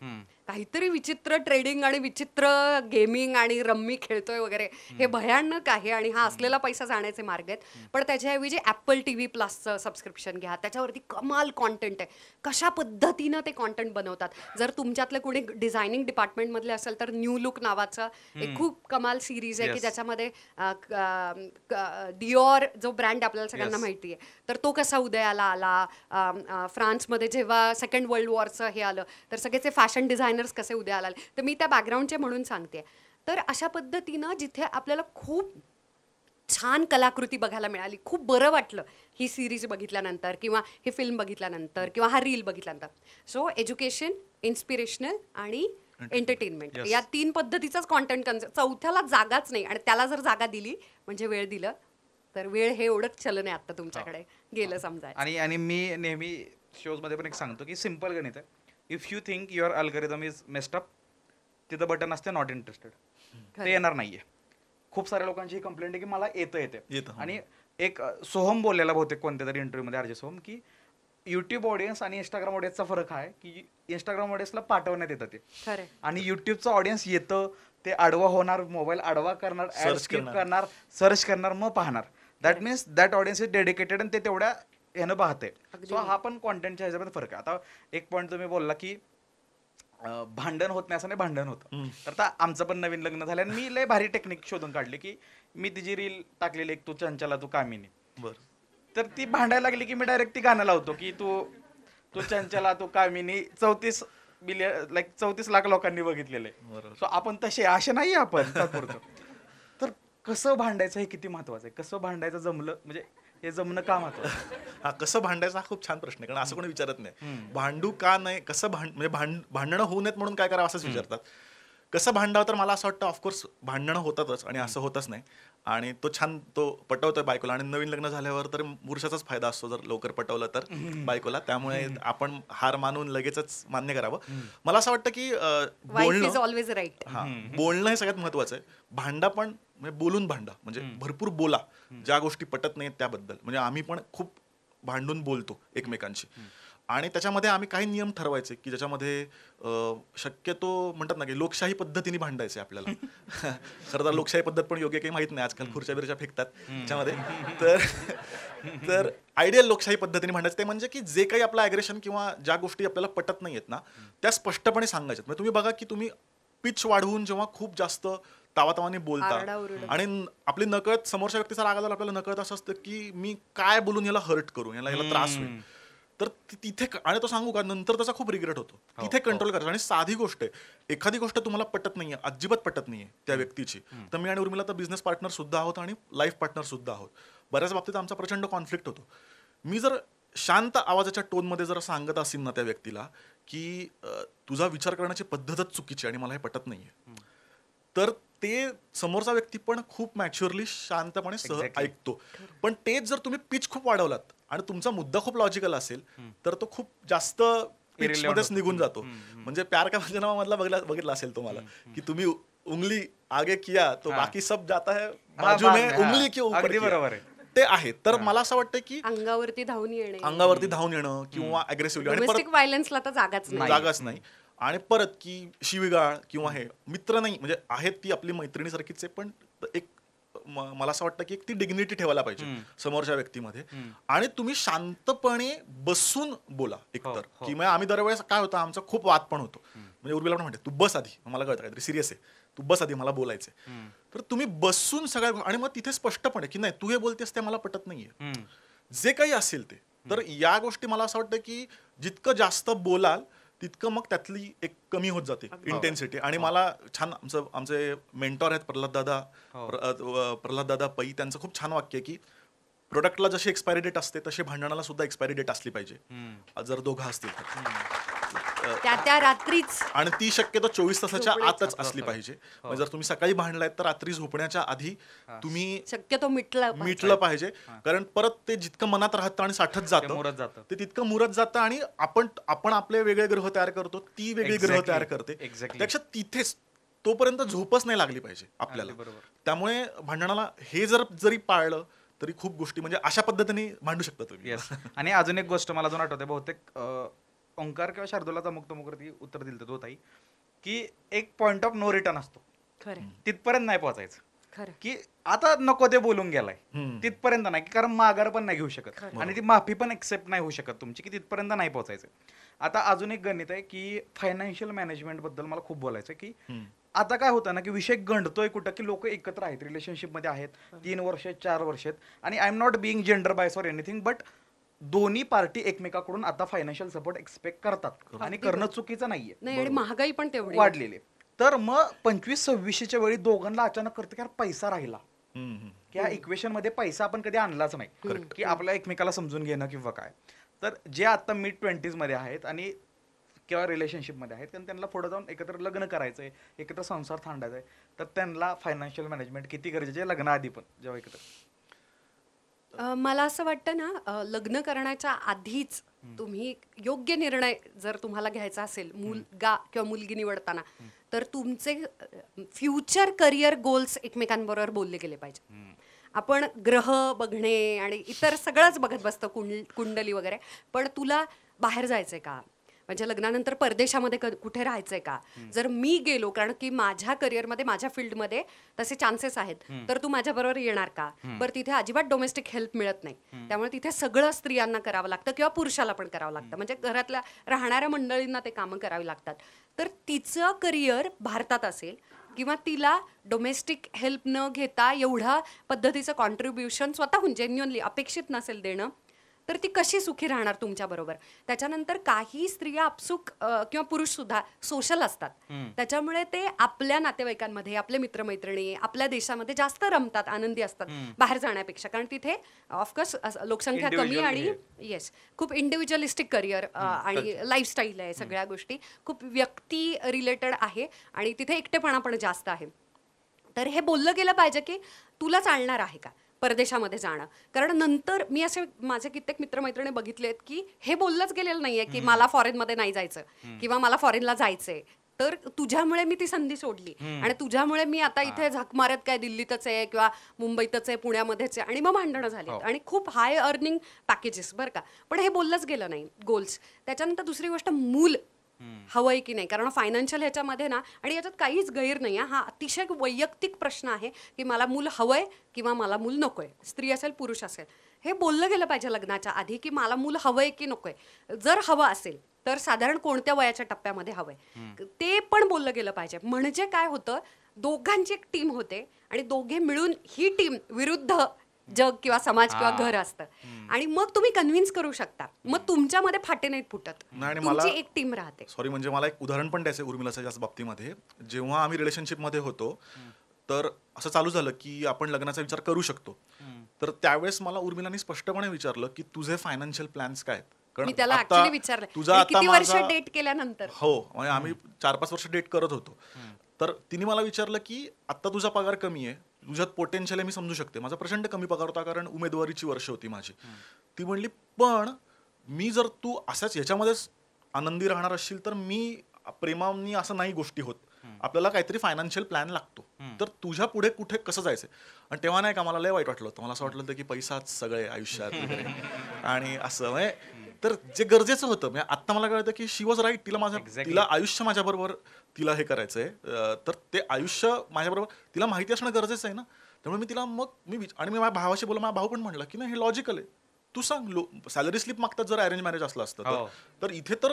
काहीतरी विचित्र ट्रेडिंग आणि विचित्र गेमिंग आणि रम्मी खेळतोय वगैरे, हे भयानक आहे आणि हा असलेला पैसा जाण्याचे मार्ग आहेत. पण त्याच्याऐवजी ॲपल TV प्लसचं सबस्क्रिप्शन घ्या, त्याच्यावरती कमाल कॉन्टेंट आहे. कशा पद्धतीनं ते कॉन्टेंट बनवतात. जर तुमच्यातले कोणी डिझायनिंग डिपार्टमेंटमधले असेल तर न्यू लुक नावाचं एक खूप कमाल सिरीज आहे की ज्याच्यामध्ये डिओर जो ब्रँड आपल्याला सगळ्यांना माहिती आहे, तर तो कसा उदयाला आला. फ्रान्समध्ये जेव्हा सेकंड वर्ल्ड वॉरचं हे आलं तर सगळेचे फॅशन डिझायनर्स कसे उदयाला आले, तर मी त्या बॅकग्राऊंडचे म्हणून सांगते. तर अशा पद्धतीनं जिथे आपल्याला खूप छान कलाकृती बघायला मिळाली, खूप बरं वाटलं ही सिरीज बघितल्यानंतर किंवा हे फिल्म बघितल्यानंतर किंवा हा रील बघितल्यानंतर. सो एज्युकेशन, इन्स्पिरेशनल आणि एंटरटेनमेंट, या 3 पद्धतीचाच कॉन्टेंट. चौथ्याला जागाच नाही. आणि त्याला जर जागा दिली म्हणजे वेळ दिलं तर वेळ हे एवढंच चलन आहे आता तुमच्याकडे गेलं समजाय. आणि मी नेहमी शोज मध्ये पण एक सांगतो की सिम्पल गणित आहे. If you think your algorithm is messed up, तिथं बटन असते नॉट इंटरेस्टेड, ते येणार नाहीये. खूप साऱ्या लोकांची ही कंप्लेंट आहे की मला येते. आणि एक सोहम बोललेला बहुतेक कोणत्या तरी इंटरव्ह्यू मध्ये, आरजे सोहम, की युट्यूब ऑडियन्स आणि इंस्टाग्राम ऑडियन्सचा फरक आहे की इंस्टाग्राम ऑडियन्सला पाठवण्यात येतं ते, आणि युट्यूबचं ऑडियन्स येतं, ते आडवा होणार, मोबाईल आडवा करणार, ऍड स्किप करणार, सर्च करणार, मग पाहणार. That means that audience is dedicated आणि ते तेवढ्या ह्यानं पाहते. सो हा पण कॉन्टेंटच्या ह्याच्यामध्ये फरक आहे. आता एक पॉईंट तुम्ही बोलला की भांडण होत नाही, असं नाही, भांडण होतं. तर आता आमचं पण नवीन लग्न झालं आणि मी लय भारी टेक्निक शोधून काढली की मी तिची रील टाकलेली एक, तू चंचला तू कामिनी, तर ती भांडायला लागली की मी डायरेक्ट ती गाणं लावतो की तू चंचला तू कामिनी 34 लाख लोकांनी बघितलेलं आहे. सो आपण तसे असे नाही आपण तात्पुरतं. तर कसं भांडायचं हे किती महत्वाचं आहे. कसं भांडायचं जमलं म्हणजे हे जमणं का महत्वाचं. हा, कसं भांडायचं हा खूप छान प्रश्न आहे. कारण असं कोणी विचारत नाही भांडू का नाही, कसं म्हणजे भांडणं होऊ नयेत म्हणून काय करावं असंच विचारतात. कसं भांडावं, तर मला असं वाटतं ऑफकोर्स भांडणं होतातच आणि असं होतच नाही. आणि तो छान तो पटवतोय बायकोला. आणि नवीन लग्न झाल्यावर तर पुरुषाचाच फायदा असतो जर लवकर पटवलं तर बायकोला. त्यामुळे आपण हार मानून लगेचच मान्य करावं. मला असं वाटतं की बोलणं हे सगळ्यात महत्वाचं आहे. भांडा पण म्हणजे बोलून भांडा, म्हणजे भरपूर बोला ज्या गोष्टी पटत नाहीत त्याबद्दल. म्हणजे आम्ही पण खूप भांडून बोलतो एकमेकांशी. आणि त्याच्यामध्ये आम्ही काही नियम ठरवायचे की ज्याच्यामध्ये शक्यतो म्हणतात ना की लोकशाही पद्धतीने भांडायचे आपल्याला. खरं तर लोकशाही पद्धत पण योग्य काही माहित नाही, आजकाल खुर्च्या बिरच्या फेकतात त्याच्यामध्ये. तर आयडियल लोकशाही पद्धतीने भांडायचं ते म्हणजे की जे काही आपलं ॲग्रेशन किंवा ज्या गोष्टी आपल्याला पटत नाहीयेत ना, त्या स्पष्टपणे सांगायच्यात. म्हणजे तुम्ही बघा की तुम्ही पिच वाढवून जेव्हा खूप जास्त तावातावाने बोलता आणि आपली नकळत समोरच्या व्यक्तीचा राग आला, आपल्याला नकळत असं असतं की मी काय बोलून याला हर्ट करू, याला त्रास होईल, तर तिथे, आणि तो सांगू का, नंतर त्याचा खूप रिग्रेट होतो. तिथे कंट्रोल करायचं. आणि साधी गोष्ट आहे, एखादी गोष्ट तुम्हाला पटत नाहीये, अजिबात पटत नाहीये त्या व्यक्तीची, तर मी आणि उर्मिला तर बिझनेस पार्टनर सुद्धा आहोत आणि लाईफ पार्टनर सुद्धा आहोत. बऱ्याच बाबतीत आमचा प्रचंड कॉन्फ्लिक्ट होतो. मी जर शांत आवाजाच्या टोनमध्ये जर सांगत असेल ना त्या व्यक्तीला की तुझा विचार करण्याची पद्धतच चुकीची आणि मला हे पटत नाहीये, तर ते समोरचा व्यक्ती पण खूप मॅच्युअरली शांतपणे ऐकतो. पण तेच जर तुम्ही पिच खूप वाढवलात आणि तुमचा मुद्दा खूप लॉजिकल असेल तर तो खूप जास्त पिच मध्येच निघून जातो. म्हणजे प्यार का पंजनामा मधला बघितला असेल तुम्हाला की तुम्ही उंगली आगे किया तो बाकी सब जाता है बाजू में उंगली के ऊपर. बरोबर आहे, ते आहे. तर मला असं वाटतं की अंगावरती धावून येणं किंवा अग्रेसिव्हली आणि व्हायलन्सला तर जागाच नाही. आणि परत की शिवीगाळ किंवा हे मित्र नाही म्हणजे आहेत ती आपली मैत्रिणीसारखीच आहे, पण एक मला असं वाटतं की एक ती डिग्निटी ठेवायला पाहिजे समोरच्या व्यक्तीमध्ये. आणि तुम्ही शांतपणे बसून बोला एकतर, की मग आम्ही दरवेळेस काय होतं आमचा खूप वाद पण होतो. म्हणजे उर्मिला पण म्हणते तू बस आधी, मला कळतं काहीतरी सिरियस आहे, तू बस आधी मला बोलायचंय. तर तुम्ही बसून सगळ्या आणि मग तिथे स्पष्टपणे की नाही तू हे बोलतेस ते मला पटत नाहीये, जे काही असेल ते. तर या गोष्टी मला असं वाटतं की जितकं जास्त बोलाल तितकं मग त्यातली एक कमी होत जाते इंटेन्सिटी. आणि मला छान आमचे मेंटॉर आहेत प्रल्हाद दादा पै, त्यांचं खूप छान वाक्य आहे की प्रोडक्टला जशी एक्सपायरी डेट असते तशी भांडणाला सुद्धा एक्सपायरी डेट असली पाहिजे जर दोघं असतील तर. त्या रात्रीच, आणि ती शक्यतो 24 तासाच्या आतच असली पाहिजे. म्हणजे जर तुम्ही सकाळी भांडलायत तर रात्री झोपण्याच्या आधी तुम्ही शक्यतो मिटलं पाहिजे. कारण परत ते जितकं मनात राहतं आणि साठत जातं ते तितकं मुरत जातं आणि आपण आपले वेगळे ग्रह तयार करतो, ती वेगळी ग्रह तयार करते. त्यापेक्षा तिथेच तोपर्यंत झोपच नाही लागली पाहिजे आपल्याला. त्यामुळे भांडणाला हे जरी पाळलं तरी खूप गोष्टी म्हणजे अशा पद्धतीने भांडू शकता तुम्ही. आणि अजून एक गोष्ट मला अजून आठवते, बहुतेक ओंकार किंवा शार्दूलाचा मुक्तमुखती उत्तर दिलं तो ताई, की एक पॉइंट ऑफ नो रिटर्न असतो, तिथपर्यंत नाही पोहोचायचं की आता नको ते बोलून गेलाय तिथपर्यंत नाही, कारण माघार पण नाही घेऊ शकत आणि ती माफी पण एक्सेप्ट नाही होऊ शकत तुमची, की तिथपर्यंत नाही पोहोचायचं. आता अजून एक गणित आहे की फायनान्शियल मॅनेजमेंट बद्दल मला खूप बोलायचं की आता काय होतं ना की विषय गंडतोय कुठं की लोक एकत्र आहेत, रिलेशनशिप मध्ये आहेत 3 वर्ष 4 वर्ष, आणि I am not being gender bias or anything, but दोन्ही पार्टी एकमेकाकडून आता फायनान्शियल सपोर्ट एक्सपेक्ट करतात आणि करणं चुकीचं नाहीये. आणि महागाई पण तेवढी वाढलेली. तर मग 25-26च्या वेळी दोघांना अचानक करते की पैसा राहिला, की ह्या इक्वेशन मध्ये पैसा आपण कधी आणलाच नाही की आपल्या एकमेकाला समजून घेणं किंवा काय. तर जे आता मिड 20s मध्ये आहेत आणि किंवा रिलेशनशिप मध्ये आहेत त्यांना पुढे जाऊन एकत्र लग्न करायचंय, एकत्र संसार थांडायचा आहे, तर त्यांना फायनान्शियल मॅनेजमेंट किती गरजेचे आहे लग्नाआधी पण जेव्हा एकत्र. मला असं वाटतं ना, लग्न करण्याच्या आधीच तुम्ही योग्य निर्णय जर तुम्हाला घ्यायचा असेल मुलगा किंवा मुलगी निवडताना, तर तुमचे फ्युचर करिअर गोल्स एकमेकांबरोबर बोलले गेले पाहिजे. आपण ग्रह बघणे आणि इतर सगळंच बघत बसतो, कुंडली वगैरे, पण तुला बाहेर जायचंय का, म्हणजे लग्नानंतर परदेशामध्ये कुठे राहायचंय का, जर मी गेलो कारण की माझ्या करिअरमध्ये माझ्या फील्डमध्ये तसे चान्सेस आहेत तर तू माझ्याबरोबर येणार का. बरं तिथे अजिबात डोमेस्टिक हेल्प मिळत नाही, त्यामुळे तिथे सगळं स्त्रियांना करावं लागतं किंवा पुरुषाला पण करावं लागतं, म्हणजे घरातल्या राहणाऱ्या मंडळींना ते कामं करावी लागतात. तर तिचं करिअर भारतात असेल किंवा तिला डोमेस्टिक हेल्प न घेता एवढा पद्धतीचं कॉन्ट्रीब्युशन स्वतःहून जेन्युअनली अपेक्षित नसेल देणं, तर ती कशी सुखी राहणार तुमच्याबरोबर. त्याच्यानंतर काही स्त्रिया अपसुक किंवा पुरुष सुद्धा सोशल असतात, त्याच्यामुळे ते आपल्या नातेवाईकांमध्ये, आपले मित्रमैत्रिणी, आपल्या देशामध्ये जास्त रमतात, आनंदी असतात बाहेर जाण्यापेक्षा, कारण तिथे ऑफकोर्स लोकसंख्या कमी आणि खूप इंडिव्हिज्युअलिस्टिक करिअर आणि लाईफस्टाईल आहे, सगळ्या गोष्टी खूप व्यक्ती रिलेटेड आहे आणि तिथे एकटेपणा पण जास्त आहे. तर हे बोललं गेलं पाहिजे की तुला चालणार आहे का परदेशामध्ये जाणं, कारण नंतर मी असे माझे कित्येक मित्रमैत्रिणी बघितलेत की हे बोललंच गेलेलं नाहीये की मला फॉरेनमध्ये नाही जायचं किंवा मला फॉरेनला जायचंय, तर तुझ्यामुळे मी ती संधी सोडली आणि तुझ्यामुळे मी आता इथे झक मारत काय दिल्लीतच आहे किंवा मुंबईतच आहे, पुण्यामध्येच आहे, आणि मग भांडणं झाली आणि खूप हाय अर्निंग पॅकेजेस बरं का, पण हे बोललंच गेलं नाही गोल्स. त्याच्यानंतर दुसरी गोष्ट, मूल हवंय की नाही, कारण फायनान्शियल ह्याच्यामध्ये ना, आणि याच्यात काहीच गैर नाही, हा अतिशय वैयक्तिक प्रश्न आहे की मला मूल हवंय किंवा मला मूल नकोय, स्त्री असेल पुरुष असेल, हे बोललं गेलं पाहिजे लग्नाच्या आधी की मला मूल हवंय की नकोय. जर हवं असेल तर साधारण कोणत्या वयाच्या टप्प्यामध्ये हवंय ते पण बोललं गेलं पाहिजे. म्हणजे काय होतं, दोघांची एक टीम होते आणि दोघे मिळून ही टीम विरुद्ध जग किंवा समाज किंवा घर असतं, आणि मग तुम्ही कन्व्हिन्स करू शकता, मग तुमच्यामध्ये फाटे नाहीत फुटत, तुमची एक टीम राहते. सॉरी, म्हणजे मला एक उदाहरण पण द्यायचं उर्मिलाच्या बाबतीमध्ये. जेव्हा आम्ही रिलेशनशिपमध्ये होतो तर असं चालू झालं की आपण लग्नाचा विचार करू शकतो, तर त्यावेळेस मला उर्मिलाने स्पष्टपणे विचारलं की तुझे फायनान्शियल प्लॅन्स काय आहेत. मी त्याला ऍक्च्युअली विचारलं तुझा किती वर्ष डेट केल्यानंतर. हो, म्हणजे आम्ही 4-5 वर्ष डेट करत होतो, तर तिने मला विचारलं की आता तुझा पगार कमी आहे, तुझ्यात पोटेन्शियल आहे, मी समजू शकते. माझा प्रचंड कमी पगार होता कारण उमेदवारीची वर्ष होती माझी. ती म्हणली पण मी जर तू असाच ह्याच्यामध्येच आनंदी राहणार असशील तर मी प्रेमानी असं नाही गोष्टी होत, आपल्याला काहीतरी फायनान्शियल प्लॅन लागतो, तर तुझ्या पुढे कुठे कसं जायचंय. आणि तेव्हा नाही का मला लय वाईट वाटलं होतं, मला असं वाटलं होतं की पैसाच सगळे आयुष्यात वगैरे आणि असं म्हणजे तर जे गरजेचं होतं म्हणजे आता मला कळतं की शी वॉज राईट. तिला आयुष्य माझ्याबरोबर तिला हे करायचंय, तर ते आयुष्य माझ्याबरोबर तिला माहिती असणं गरजेचं आहे ना. त्यामुळे मी तिला आणि मी माझ्या भावाशी बोललो, माझा भाऊ पण म्हणला की नाही हे लॉजिकल आहे, तू सांग. सॅलरी स्लिप मागतात जर अरेंज मॅरेज असलं असतं तर इथे तर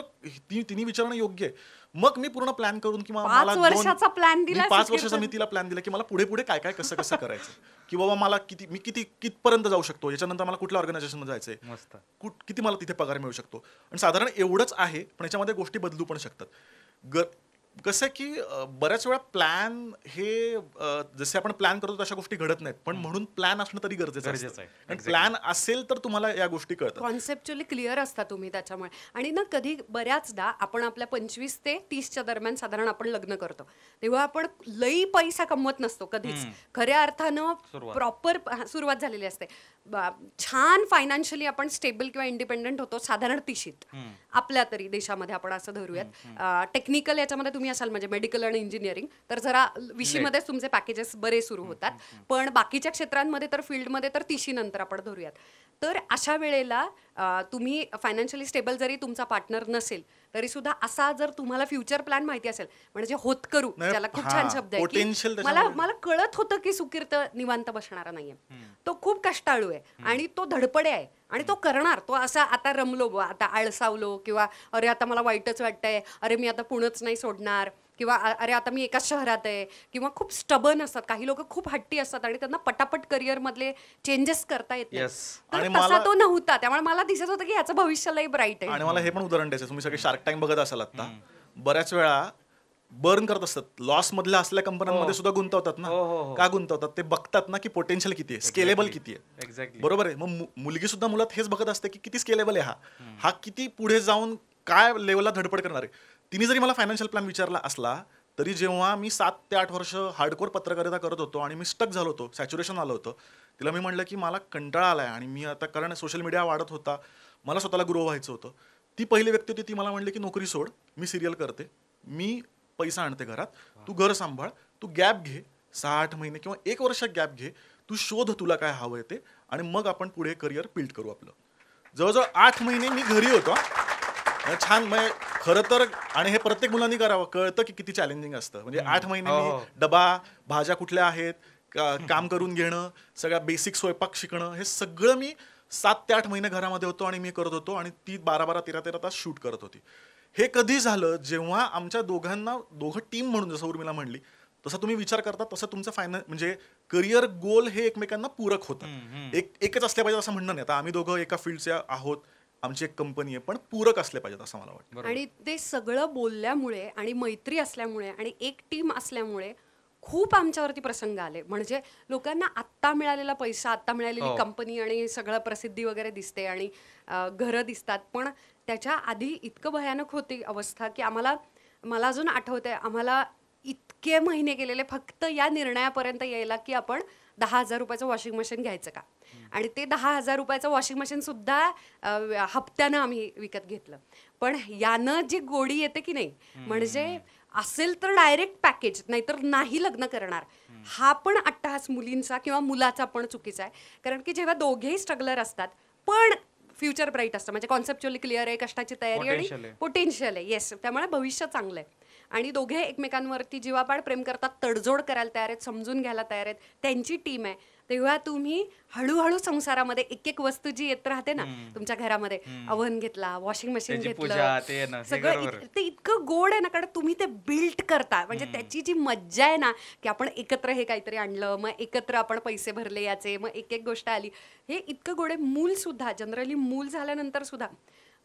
तिने विचारणं योग्य आहे. मग मी पूर्ण प्लॅन करून किंवा 5 वर्षाचा प्लॅन दिला. 5 वर्षाचा मी तिला प्लॅन दिला की मला पुढे पुढे काय काय कसं कसं करायचं, की बाबा मला कितपर्यंत जाऊ शकतो, याच्यानंतर मला कुठल्या ऑर्गनायझेशनमध्ये जायचंय, किती मला तिथे पगार मिळू शकतो. आणि साधारण एवढंच आहे, पण याच्यामध्ये गोष्टी बदलू पण शकतात. कसं आहे की बऱ्याच वेळा प्लॅन हे जसे आपण प्लॅन करतो तशा गोष्टी घडत नाहीत, पण म्हणून प्लॅन असणं तरी गरजेचं आहे. आणि प्लॅन असेल तर तुम्हाला या गोष्टी कळतात, कॉन्सेप्च्युअली क्लिअर असता तुम्ही त्याच्यामुळे. आणि ना कधी बऱ्याचदा आपण आपल्या 25 ते 30च्या दरम्यान साधारण आपण लग्न करतो, तेव्हा आपण लई पैसा कमवत नसतो कधीच. खऱ्या अर्थानं प्रॉपर सुरुवात झालेली असते. छान फायनान्शियली आपण स्टेबल किंवा इंडिपेंडेंट होतो साधारण 30शीत आपल्या तरी देशामध्ये, आपण असं धरूयात. टेक्निकल याच्यामध्ये तुम्ही असाल म्हणजे मेडिकल आणि इंजिनिअरिंग तर जरा 20शीमध्येच तुमचे पॅकेजेस बरे सुरू होतात, पण बाकीच्या क्षेत्रांमध्ये तर फील्डमध्ये तर 30शी नंतर आपण धरूयात. तर अशा वेळेला तुम्ही फायनान्शियली स्टेबल जरी तुमचा पार्टनर नसेल तरी सुद्धा असा जर तुम्हाला फ्युचर प्लॅन माहिती असेल, म्हणजे होतकरू ज्याला खूप छान शब्द आहे की मला कळत होतं की सुकीर्त निवांत बसणारा नाहीये, तो खूप कष्टाळू आहे आणि तो धडपडे आहे आणि तो करणार. तो असा आता रमलो, आता आळसावलो किंवा अरे आता मला वाईटच वाटतंय, अरे मी आता पुणंच नाही सोडणार, किंवा अरे आता मी एकाच शहरात आहे, किंवा खूप स्टबन असतात. काही लोक खूप हट्टी असतात आणि त्यांना पटापट करिअर मधले चेंजेस करता येत नाही. तर तसा तो नव्हता, त्यामुळे मला दिसत होतं की ह्याचं भविष्य लई ब्राईट आहे. आणि मला हे पण उदाहरण द्यायचं, तुम्ही सगळे शार्क टँक बघत असाल आता, बऱ्याच वेळा बर्न करत असतात, लॉस मधल्या असलेल्या कंपन्यांमध्ये सुद्धा गुंतवतात ना. का गुंतवतात? ते बघतात ना की पोटेन्शियल किती आहे, स्केलेबल किती आहे. बरोबर आहे. मग मुलगी सुद्धा मुलात हेच बघत असते की किती स्केलेबल आहे हा किती पुढे जाऊन काय लेवलला धडपड करणार आहे. तिने जरी मला फायनान्शियल प्लॅन विचारला असला तरी जेव्हा मी 7 ते 8 वर्ष हार्डकोर पत्रकारिता करत होतो आणि मी स्टक झालो होतो, सॅच्युरेशन आलं होतं, तिला मी म्हटलं की मला कंटाळा आलाय आणि मी आता, कारण सोशल मीडिया वाढत होता, मला स्वतःला ग्रो व्हायचं होतं. ती पहिली व्यक्ती होती, ती मला म्हणली की नोकरी सोड, मी सिरियल करते, मी पैसा आणते घरात, तू घर सांभाळ, तू गॅप घे, 6-8 महिने किंवा 1 वर्ष गॅप घे, तू शोध तुला काय हवंय ते, आणि मग आपण पुढे करिअर बिल्ड करू आपलं. जवळजवळ 8 महिने मी घरी होतो छान. म्हणजे खरं तर, आणि हे प्रत्येक मुलांनी करावं, कळतं की किती चॅलेंजिंग असतं. म्हणजे 8 महिने मी डबा, भाज्या कुठल्या आहेत, काम करून घेणं, सगळ्या बेसिक स्वयंपाक शिकणं, हे सगळं मी 7 ते 8 महिने घरामध्ये होतो आणि मी करत होतो. आणि ती 12-12, 13-13 तास शूट करत होती. हे कधी झालं? जेव्हा आमच्या दोघं टीम म्हणून, जसं उर्मिला म्हणली तसं तुम्ही विचार करता, तसं तुमचं म्हणजे करिअर गोल हे एकमेकांना पूरक होतं. एकच असल्या पाहिजे असं म्हणणं नाही. आता आम्ही दोघं एका फील्डचे आहोत, आमची एक कंपनी आहे, पण पूरक असले पाहिजेत असं मला वाटतं. आणि ते सगळं बोलल्यामुळे आणि मैत्री असल्यामुळे आणि एक टीम असल्यामुळे खूप आमच्यावरती प्रसंग आले. म्हणजे लोकांना आत्ता मिळालेला पैसा, आत्ता मिळालेली कंपनी आणि सगळं प्रसिद्धी वगैरे दिसते आणि घरं दिसतात, पण त्याच्या आधी इतकं भयानक होती अवस्था की मला अजून आठवतंय, आम्हाला इतके महिने गेलेले फक्त या निर्णयापर्यंत यायला की आपण 10,000 रुपयाचं वॉशिंग मशीन घ्यायचं का. आणि ते 10,000 रुपयाचं वॉशिंग मशीन सुद्धा हप्त्यानं आम्ही विकत घेतलं. पण यानं जी गोडी येते की नाही, म्हणजे असेल तर डायरेक्ट पॅकेज, नाहीतर नाही लग्न करणार, हा पण अट्टहास मुलींचा किंवा मुलाचा पण चुकीचा आहे. कारण की जेव्हा दोघेही स्ट्रगलर असतात पण फ्युचर ब्राईट असतं, म्हणजे कॉन्सेप्च्युअली क्लिअर आहे, कष्टाची तयारी आणि पोटेन्शियल आहे, येस, त्यामुळे भविष्य चांगलं आहे. आणि दोघे एकमेकांवरती जीवापाड प्रेम करतात, तडजोड करायला तयार आहेत, समजून घ्यायला तयार आहेत, त्यांची टीम आहे. तेव्हा तुम्ही हळूहळू संसारामध्ये एक एक वस्तू जी येत राहते ना तुमच्या घरामध्ये, ओव्हन घेतला, वॉशिंग मशीन घेतलं, सगळं ते इतकं गोड आहे ना, कारण तुम्ही ते बिल्ड करता. म्हणजे त्याची जी मज्जा आहे ना, की आपण एकत्र हे काहीतरी आणलं, मग एकत्र आपण पैसे भरले याचे, मग एक एक गोष्ट आली, हे इतकं गोड आहे. मूल सुद्धा जनरली मूल झाल्यानंतर सुद्धा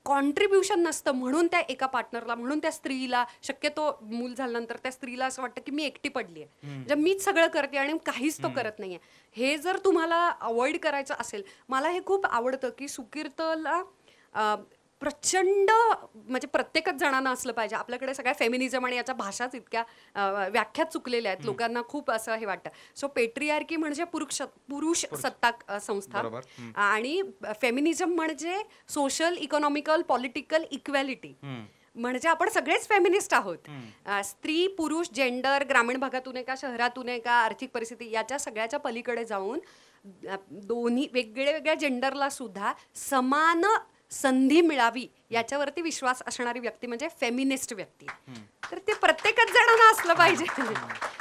कॉन्ट्रीब्युशन नसतं, म्हणून त्या एका पार्टनरला, म्हणून त्या स्त्रीला, शक्यतो मूल झाल्यानंतर त्या स्त्रीला असं वाटतं की मी एकटी पडली आहे, म्हणजे मीच सगळं करते आणि काहीच तो करत नाहीये. हे जर तुम्हाला अवॉइड करायचं असेल, मला हे खूप आवडतं की सुकीर्तला प्रचंड, म्हणजे प्रत्येकच जणांना असलं पाहिजे. आपल्याकडे सगळ्या फेमिनिझम आणि याच्या भाषाच इतक्या व्याख्या चुकलेल्या आहेत, लोकांना खूप असं हे वाटतं. सो पेट्रियार्की म्हणजे पुरुष सत्ताक संस्था, आणि फेमिनिझम म्हणजे सोशल, इकॉनॉमिकल, पॉलिटिकल इक्वॅलिटी. म्हणजे आपण सगळेच फेमिनिस्ट आहोत. स्त्री पुरुष, जेंडर, ग्रामीण भागातून आहे का, शहरातून आहे का, आर्थिक परिस्थिती, याच्या सगळ्याच्या पलीकडे जाऊन दोन्ही वेगळ्या वेगळ्या जेंडरला सुद्धा समान संधी मिळावी याच्यावरती विश्वास असणारी व्यक्ती म्हणजे फेमिनिस्ट व्यक्ती. तर ते प्रत्येकच जणांना असलं पाहिजे.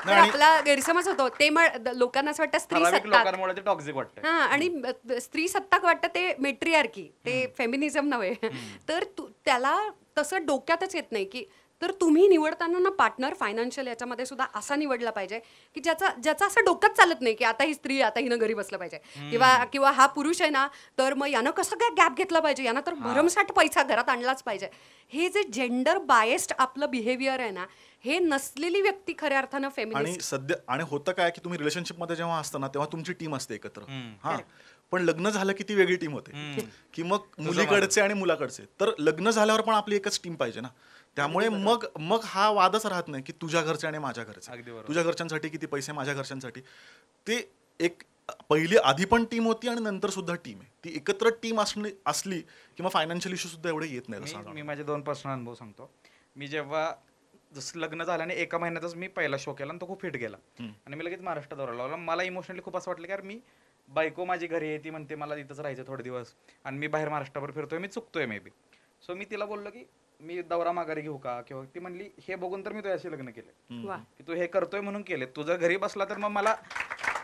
तर आपला गैरसमज होतो ते लोकांना असं वाटतं स्त्री ठराविक सत्ताक, लोकांमुळे ते टॉक्झिक वाटतं. हा, आणि स्त्री सत्ताक वाटतं ते मेट्रियार्की, ते फेमिनिझम नव्हे. तर त्याला तसं डोक्यातच येत नाही की तर तुम्ही निवडताना ना पार्टनर फायनान्शियल याच्यामध्ये सुद्धा असा निवडला पाहिजे की ज्याचा असं डोक्यात चालत नाही की आता ही स्त्री आता हिनं घरी बसलं पाहिजे, किंवा हा पुरुष आहे ना तर मग यानं कसं काय गॅप घेतला पाहिजे, यानं तर भरमसाठ पैसा घरात आणलाच पाहिजे. हे जे जेंडर बायस्ड आपलं बिहेवियर आहे ना, हे नसलेली व्यक्ती खऱ्या अर्थानं आणि फेमिनिस्ट. सध्या आणि होतं काय की तुम्ही रिलेशनशिप मध्ये जेव्हा असता ना तेव्हा तुमची टीम असते एकत्र. हा, पण लग्न झालं की ती वेगळी टीम होते की मग मुलीकडचे आणि मुलाकडचे. तर लग्न झाल्यावर पण आपली एकच टीम पाहिजे ना. त्यामुळे मग हा वादच राहत नाही की तुझ्या घरचे आणि माझ्या घरचे, तुझ्या घरच्यांसाठी किती पैसे, माझ्या घरच्यांसाठी. ते एक पहिली आधी पण टीम होती आणि नंतर सुद्धा टीम आहे. ती एकत्र टीम असली किंवा फायनान्शियल इश्यू सुद्धा एवढे येत नाही. मी माझे 2 पर्सनल अनुभव सांगतो. मी जेव्हा जसं लग्न झालं आणि एका महिन्यातच मी पहिला शो केला आणि तो खूप हिट गेला आणि मी लगेच महाराष्ट्र दौरा लावला. मला इमोशनली खूप असं वाटलं की यार मी बायको माझी घरी आहे, ती म्हणते मला इथंच राहायचं थोडे दिवस आणि मी बाहेर महाराष्ट्रावर फिरतोय, मी चुकतोय मे बी. सो मी तिला बोललो की मी दौरा माघारी घेऊ का, किंवा ती म्हणली हे बघून तर मी तुझ्याशी लग्न केले वा. की तू हे करतोय म्हणून केले, तुझं घरी बसला तर मग मला.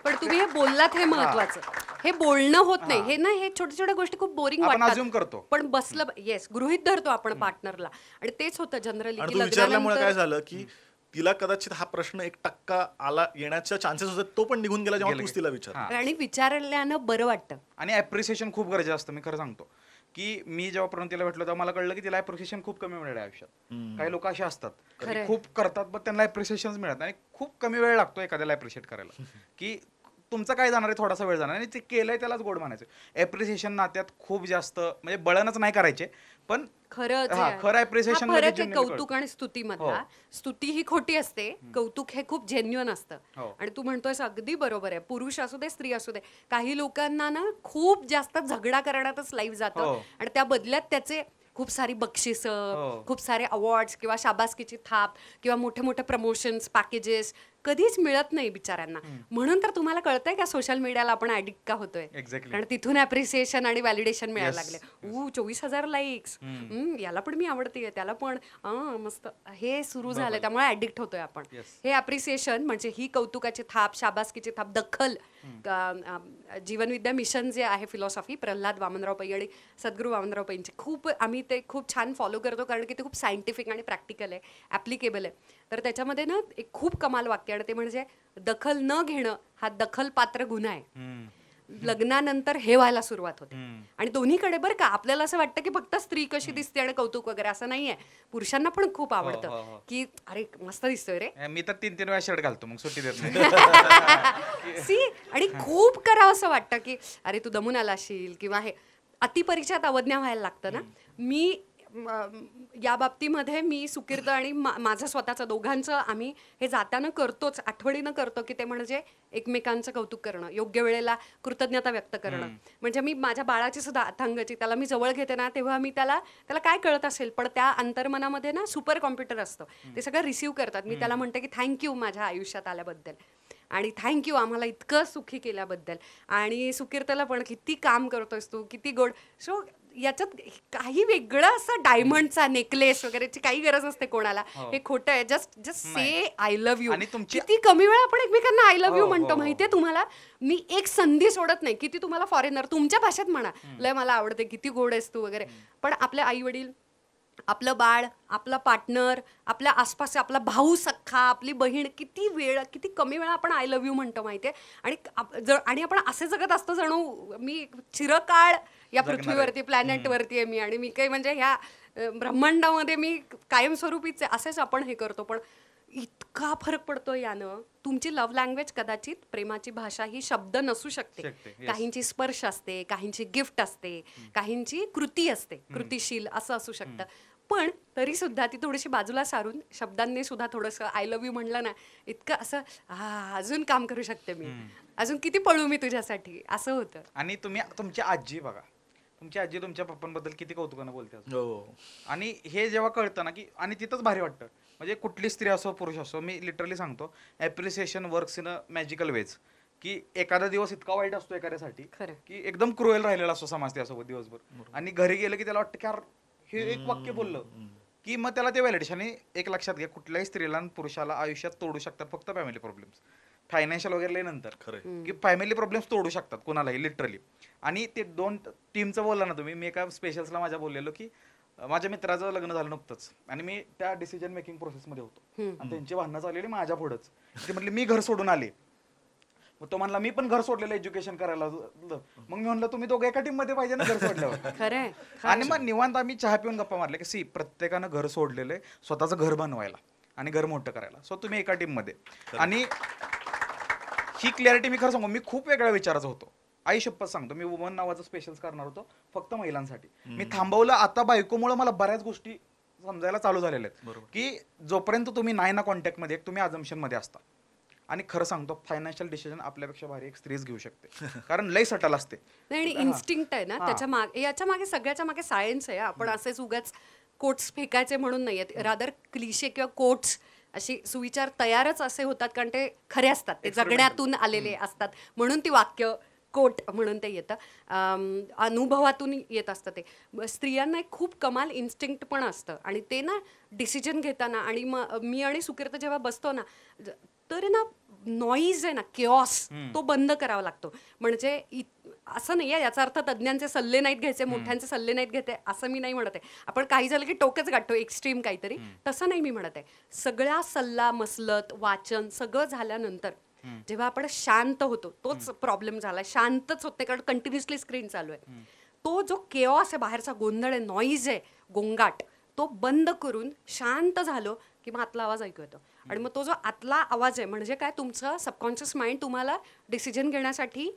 पण तुम्ही हे बोललात हे महत्वाचं. हे बोलणं होत नाही, हे ना, हे छोट्या छोट्या गोष्टी खूप बोरिंग आपण वाटतात. अज्युम करतो. पण बसलं, येस, गृहीत धरतो आपण पार्टनरला, आणि तेच होतं जनरली आणि की तू विचारल्यामुळे काय लग्नानंतर. झालं की तिला कदाचित हा प्रश्न 1% आला येण्याचे चान्सेस होते, तो पण निघून गेला जेव्हा तूच तिला विचार. आणि विचारल्यानं बरं वाटतं. आणि ॲप्रिसिएशन खूप गरजेचं असतं. मी खरं सांगतो की मी जेव्हा तिला भेटलो तेव्हा मला कळलं की तिला ॲप्रिसिएशन खूप कमी मिळालं आयुष्यात. काही लोक असे असतात की खूप करतात पण त्यांना ॲप्रिसिएशन मिळत आणि खूप कमी वेळ लागतो एखाद्याला ॲप्रिशिएट करायला. की तुमचं काय जाणार आहे, थोडासा वेळ जाणार आणि ते केलंय त्यालाच गोड म्हणायचं. ॲप्रिसिएशन नात्यात खूप जास्त म्हणजे बळणच नाही करायचे, पण खरं ॲप्रिसिएशन फरक आहे कौतुक आणि स्तुतीमधला. स्तुती ही खोटी असते, कौतुक हे खूप जेन्युअन असतं. आणि तू म्हणतोयस अगदी बरोबर आहे. पुरुष असू दे, स्त्री असू दे, काही लोकांना ना खूप जास्त झगडा करण्यातच लाईफ जातं आणि त्या बदल्यात त्याचे खूप सारी बक्षिसं, खूप सारे अवॉर्ड्स किंवा शाबासकीची थाप किंवा मोठे मोठे प्रमोशन्स, पॅकेजेस कधीच मिळत नाही बिचाऱ्यांना. म्हणून तर तुम्हाला कळतंय का सोशल मीडियाला आपण ऍडिक्ट का होतोय, कारण तिथून अप्रिसिएशन आणि व्हॅलिडेशन मिळायला लागले. 24,000 लाईक्स, याला पण मी आवडते, त्याला पण मस्त, हे सुरू झालं. त्यामुळे ऍडिक्ट होतोय आपण. हे अप्रिसिएशन म्हणजे ही कौतुकाची थाप, शाबासकीची थाप, दखल. जीवनविद्या मिशन जे आहे फिलॉसॉफी, प्रल्हाद वामनराव पै आणि सद्गुरू वामनराव पैंचे, खूप आम्ही ते खूप छान फॉलो करतो, कारण की ते खूप सायंटिफिक आणि प्रॅक्टिकल आहे, ॲप्लिकेबल आहे. तर त्याच्यामध्ये ना एक खूप कमाल वाक्य आहे, ते म्हणजे दखल न घेणं हा दखल पात्र गुन्हा आहे. लग्नानंतर हे व्हायला सुरुवात होते. आणि दोन्हीकडे बरं का, आपल्याला असं वाटतं की फक्त स्त्री कशी दिसते आणि कौतुक वगैरे, असं नाहीये. पुरुषांना पण खूप आवडतं की अरे मस्त दिसतोय रे. मी तर 3-3 वेळा शर्ट घालतो, मग सुट्टी देत नाही. सी, आणि खूप करावं असं वाटतं की अरे तू दमून आला असशील, किंवा हे अतिपरिचयात अवज्ञा व्हायला लागतं ना. मी या बाबतीमध्ये मी सुकीर्त आणि माझं स्वतःचं दोघांचं आम्ही हे जाताना करतोच, आठवणीनं करतो की ते म्हणजे एकमेकांचं कौतुक करणं, योग्य वेळेला कृतज्ञता व्यक्त करणं. म्हणजे मी माझ्या बाळाची सुद्धा अथांगची, त्याला मी जवळ घेते ना तेव्हा मी त्याला काय कळत असेल, पण त्या अंतर्मनामध्ये ना सुपर कॉम्प्युटर असतं, ते सगळं रिसीव्ह करतात. मी त्याला म्हणते की थँक्यू माझ्या आयुष्यात आल्याबद्दल, आणि थँक्यू आम्हाला इतकं सुखी केल्याबद्दल. आणि सुकीर्तला पण किती काम करतोयस तू, किती गोड. सो याच्यात काही वेगळं असं डायमंडचा नेकलेस वगैरेची काही गरज नसते कोणाला. हे खोटं आहे. Just say I love you. किती कमी वेळा आपण एकमेकांना आय लव्ह यू म्हणतो माहितीये तुम्हाला. मी एक संधी सोडत नाही. किती तुम्हाला फॉरेनर तुमच्या भाषेत म्हणा, लय मला आवडते, किती गोड आहेस तू वगैरे, पण आपले आई वडील, आपलं बाळ, आपला पार्टनर, आपल्या आसपास आपला भाऊ सख्खा, आपली बहीण, किती कमी वेळा आपण आय लव्ह यू म्हणतो माहितीये. आणि आपण असे जगत असतो जणू मी चिरकाळ या पृथ्वीवरती, प्लॅनेटवरती आहे मी, आणि मी काही म्हणजे ह्या ब्रह्मांडामध्ये मी कायमस्वरूपीच आहे, असेच आपण हे करतो. पण इतका फरक पडतो यानं. तुमची लव्ह लँग्वेज कदाचित प्रेमाची भाषा ही शब्द नसू शकते. काहींची स्पर्श असते, काहींची गिफ्ट असते, काहींची कृती असते, कृतिशील असं असू शकतं. पण तरी सुद्धा ती थोडीशी बाजूला सारून शब्दांनी सुद्धा थोडंसं आय लव्ह यू म्हणलं ना, इतकं असं अजून काम करू शकते मी, अजून किती पळू मी तुझ्यासाठी, असं होतं. आणि तुम्ही तुमची आजी बघा, तुमची आजी तुमच्या पप्पांबद्दल किती कौतुकानं बोलते. आणि हे जेव्हा कळतं ना की, आणि तिथंच भारी वाटतं. म्हणजे कुठली स्त्री असो पुरुष असो, मी लिटरली सांगतो, appreciation works in a magical ways. की एखादा दिवस इतका वाईट असतो एखाद्यासाठी खरं. की एकदम क्रुएल राहिलेला असतो समाज त्यासोबत दिवसभर आणि घरी गेलं की त्याला वाटतं की यार हे एक वाक्य बोललं की मग त्याला ते व्हॅलिडेशन. आणि एक लक्षात घ्या, कुठल्याही स्त्रीला आणि पुरुषाला आयुष्यात तोडू शकतात फक्त फॅमिली प्रॉब्लेम्स. फायनान्शियल वगैरे नंतर खरंय. की फॅमिली प्रॉब्लेम्स तोडू शकतात कोणालाही लिटरली. आणि ते दोन टीमचं बोलला ना तुम्ही, मी एका स्पेशल्सला माझ्या बोललेलो की माझ्या मित्राचं लग्न झालं नुकतंच आणि मी त्या डिसिजन मेकिंग प्रोसेसमध्ये होतो आणि त्यांची भांडणं चाललेली माझ्या पुढंच. ते म्हटले मी घर सोडून आले, मग तो म्हणला मी पण घर सोडलेलं एज्युकेशन करायला. मग मी म्हणलं तुम्ही दोघं एका टीम मध्ये पाहिजे ना घर सोडल्यावर. खरंय. आणि मग निवांत आम्ही चहा पिऊन गप्पा मारले की सी प्रत्येकानं घर सोडलेलं आहे स्वतःचं घर बनवायला आणि घर मोठं करायला. सो तुम्ही एका टीम मध्ये. आणि ही क्लॅरिटी मी खरं सांगू, मी खूप वेगळ्या विचाराचा होतो. आई शपथ सांगतो, मी वुमन नावाचं स्पेशल्स करणार होतो फक्त महिलांसाठी. मी थांबवलं आता बायकोमुळे मला बऱ्याच गोष्टी समजायला चालू झालेल्या आहेत की जोपर्यंत तुम्ही नाही ना कॉन्टॅक्टमध्ये तुम्ही अजम्पशन मध्ये असता. आणि खरं सांगतो फायनान्शियल डिसिजन आपल्यापेक्षा भारी एक स्त्रीच घेऊ शकते कारण लय सटल असते. नाही, आणि इन्स्टिंक्ट आहे ना त्याच्या मागे, याच्या मागे सगळ्याच्या मागे सायन्स आहे. आपण असेच उगाच कोट्स फेकायचे म्हणून नाही आहेत. रादर क्लिशे किंवा कोट्स अशी सुविचार तयारच असे होतात कारण ते खरे असतात, ते जगण्यातून आलेले असतात म्हणून ती वाक्य कोट म्हणून ते येतं, अनुभवातून येत असतं. ते स्त्रियांना एक खूप कमाल इन्स्टिंक्ट पण असतं आणि ते ना डिसिजन घेताना. आणि मग मी आणि सुकीर्त जेव्हा बसतो ना तर ना नॉईज आहे ना, केऑस तो बंद करावा लागतो. म्हणजे असं नाही आहे याचा अर्थ तज्ज्ञांचे सल्ले नाहीत घ्यायचे, मोठ्यांचे सल्ले नाहीत घ्यायचे असं मी नाही म्हणत आहे. आपण काही झालं की टोकच गाठतो एक्स्ट्रीम काहीतरी, तसं नाही मी म्हणत आहे. सगळ्या सल्ला मसलत वाचन सगळं झाल्यानंतर जेव्हा आपण शांत होतो, तोच प्रॉब्लेम झाला. शांतच होते कारण कंटिन्युअसली स्क्रीन चालू आहे. तो जो केऑस आहे, बाहेरचा गोंधळ आहे, नॉईज आहे, गोंगाट, तो बंद करून शांत झालो की मग आतला आवाज ऐकू येतो. आणि मग तो जो आतला आवाज आहे म्हणजे काय, तुमचं सबकॉन्शियस माइंड तुम्हाला डिसिजन घेण्यासाठी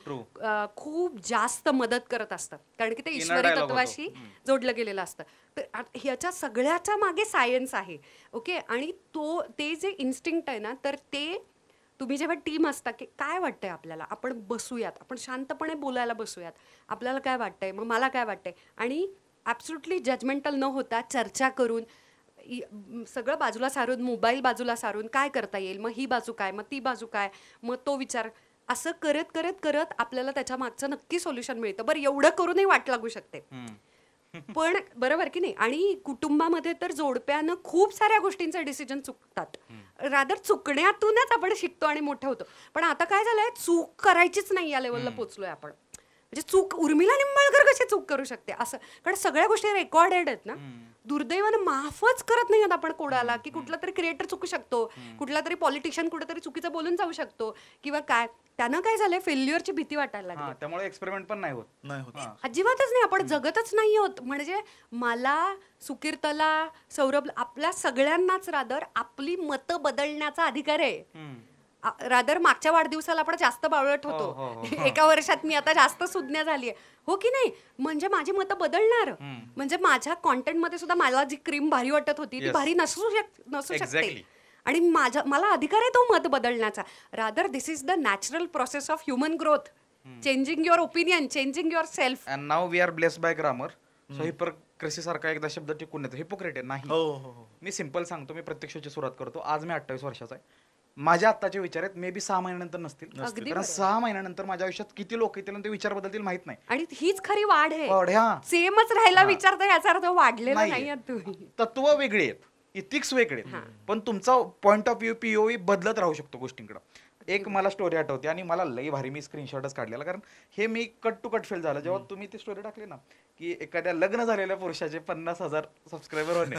खूप जास्त मदत करत असतं कारण की ते ईश्वरी तत्वाशी जोडलं गेलेलं असतं. तर ह्याच्या सगळ्याच्या मागे सायन्स आहे. ओके. आणि ते जे इन्स्टिंक्ट आहे ना, तर ते तुम्ही जेव्हा टीम असता की काय वाटतंय आपल्याला, आपण बसूयात, आपण शांतपणे बोलायला बसूयात, आपल्याला काय वाटतंय, मग मला काय वाटतंय, आणि ॲब्सोल्युटली जजमेंटल न होता चर्चा करून सगळं बाजूला सारून, मोबाईल बाजूला सारून काय करता येईल, मग ही बाजू काय, मग ती बाजू काय, मग तो विचार, असं करत करत करत आपल्याला त्याच्या मागचं नक्की सोल्युशन मिळतं. बरं एवढं करूनही वाट लागू शकते पण बरोबर की नाही. आणि कुटुंबामध्ये तर जोडप्यानं खूप साऱ्या गोष्टींचे डिसिजन चुकतात. रादर चुकण्यातूनच आपण शिकतो आणि मोठे होतो. पण आता काय झालंय, चूक करायचीच नाही या लेवलला पोचलोय आपण. म्हणजे चूक उर्मिला निंबाळकर कशी चूक करू शकते असं, कारण सगळ्या गोष्टी रेकॉर्डेड आहेत ना. दुर्दैवानं माफच करत नाही आपण कोणाला, की कुठला तरी क्रिएटर चुकू शकतो, कुठला तरी पॉलिटिशियन कुठेतरी चुकीचं बोलून जाऊ शकतो किंवा काय. त्यानं काय झालंय, फेल्युअरची भीती वाटायला लागली. त्यामुळे एक्सपेरिमेंट पण नाही होत. अजिबातच नाही, आपण जगतच नाही होत. म्हणजे मला, सुकीर्तला, सौरभ, आपल्या सगळ्यांनाच रादर आपली मतं बदलण्याचा अधिकार आहे. रादर मागच्या वाढदिवसाला आपण जास्त बावळट होतो, एका वर्षात मी आता जास्त सुज्ञ झाली आहे, हो की नाही. म्हणजे माझी मतं बदलणार, म्हणजे माझ्या कॉन्टेंटमध्ये सुद्धा मला जी क्रीम भारी वाटत होती ती भारी नसू शकते. आणि मला अधिकार आहे तो मत बदलण्याचा. Rather this is the natural process of human growth, changing your opinion, changing yourself. And now we are blessed by grammar. So hypocrisy सारखा एकदा शब्द टिकून येतो. हिपोक्रेट आहे नाही. मी सिंपल सांगतो, मी प्रत्यक्षाची सुरुवात करतो. आज मी 28 वर्षाचा आहे. माझ्या आत्ताचे विचार आहेत मे बी 6 महिन्यानंतर नसतील, कारण 6 महिन्यानंतर माझ्या आयुष्यात किती लोक येतील आणि ते विचार बदलतील माहित नाही. आणि हीच खरी वाढ आहे. सेमच राहायला विचारता याचा अर्थ वाढलेला नाही. तुम्ही तत्व वेगळे आहेत, इथिक्स वेगळे आहेत, पण तुमचा पॉइंट ऑफ व्ह्यू पीओव्ही बदलत राहू शकतो गोष्टींकडे. एक मला स्टोरी आठवते आणि मला लई भारी, मी स्क्रीनशॉटच काढलेला कारण हे मी कट टू कट फेल झालं जेव्हा तुम्ही ती स्टोरी टाकली ना, की एखाद्या लग्न झालेल्या पुरुषाचे 50,000 सबस्क्रायबर होणे.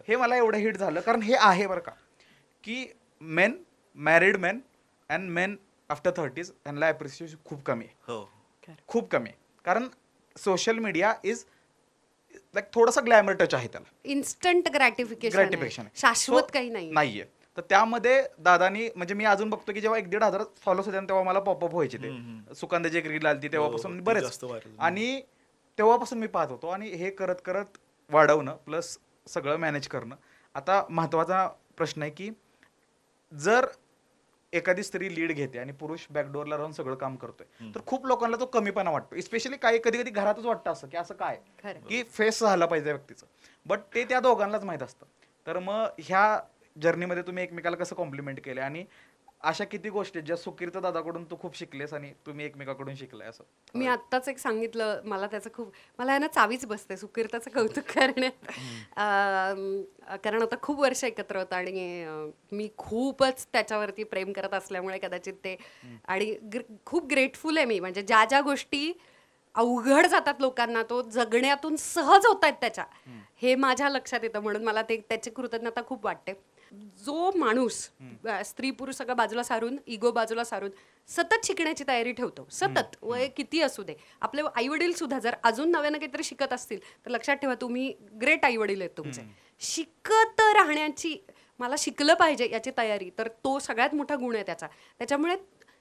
हे मला एवढं हिट झालं कारण हे आहे बरं का, की main, married men and main after 30s यांना ॲप्रिसिएशन खूप कमी आहे. खूप कमी आहे कारण सोशल मीडिया इज लाईक थोडासा ग्लॅमर टच आहे त्याला, इन्स्टंट ग्रॅटिफिकेशन, शाश्वत काही नाहीये. तर त्यामध्ये दादानी, म्हणजे मी अजून बघतो की जेव्हा 1,500 फॉलोअर्स होते तेव्हा मला पॉपअप व्हायचे, ते सुकांदाची एक रील आली तेव्हापासून बरेच, आणि तेव्हापासून मी पाहत होतो. आणि हे करत करत वाढवणं प्लस सगळं मॅनेज करणं. आता महत्वाचा प्रश्न आहे की जर एखादी स्त्री लीड घेते आणि पुरुष बॅकडोअरला राहून सगळं काम करतोय तर खूप लोकांना तो कमीपणा वाटतो. स्पेशली काही कधी कधी घरातच वाटतं असं की असं काय की फेस झाला पाहिजे व्यक्तीचं, बट ते त्या दोघांनाच माहित असतं. तर मग ह्या जर्नीमध्ये तुम्ही एकमेकाला कसं कॉम्प्लिमेंट केले. आणि अशा किती गोष्टी आहेत ज्या सुकीर्त दादाकडून तू खूप शिकलेस आणि तुम्ही एकमेकाकडून शिकलाय असं? मी आत्ताच एक सांगितलं, मला त्याचं खूप, मला आहे ना चावीच बसते सुकीर्ताचं कौतुक करण्यात. कारण आता खूप वर्ष एकत्र होतं आणि मी खूपच त्याच्यावरती प्रेम करत असल्यामुळे कदाचित ते, आणि खूप ग्रेटफुल आहे मी, म्हणजे ज्या ज्या गोष्टी अवघड जातात लोकांना तो जगण्यातून सहज होत आहेत त्याच्या, हे माझ्या लक्षात येतं, म्हणून मला ते त्याची कृतज्ञता खूप वाटते. जो माणूस स्त्री पुरुष सगळं बाजूला सारून, इगो बाजूला सारून सतत शिकण्याची तयारी ठेवतो, सतत वय किती असू दे, आपले आई वडील सुद्धा जर अजून नव्यानं काहीतरी शिकत असतील तर लक्षात ठेवा तुम्ही ग्रेट आई वडील आहेत तुमचे. शिकत राहण्याची, मला शिकलं पाहिजे याची तयारी, तर तो सगळ्यात मोठा गुण आहे त्याचा. त्याच्यामुळे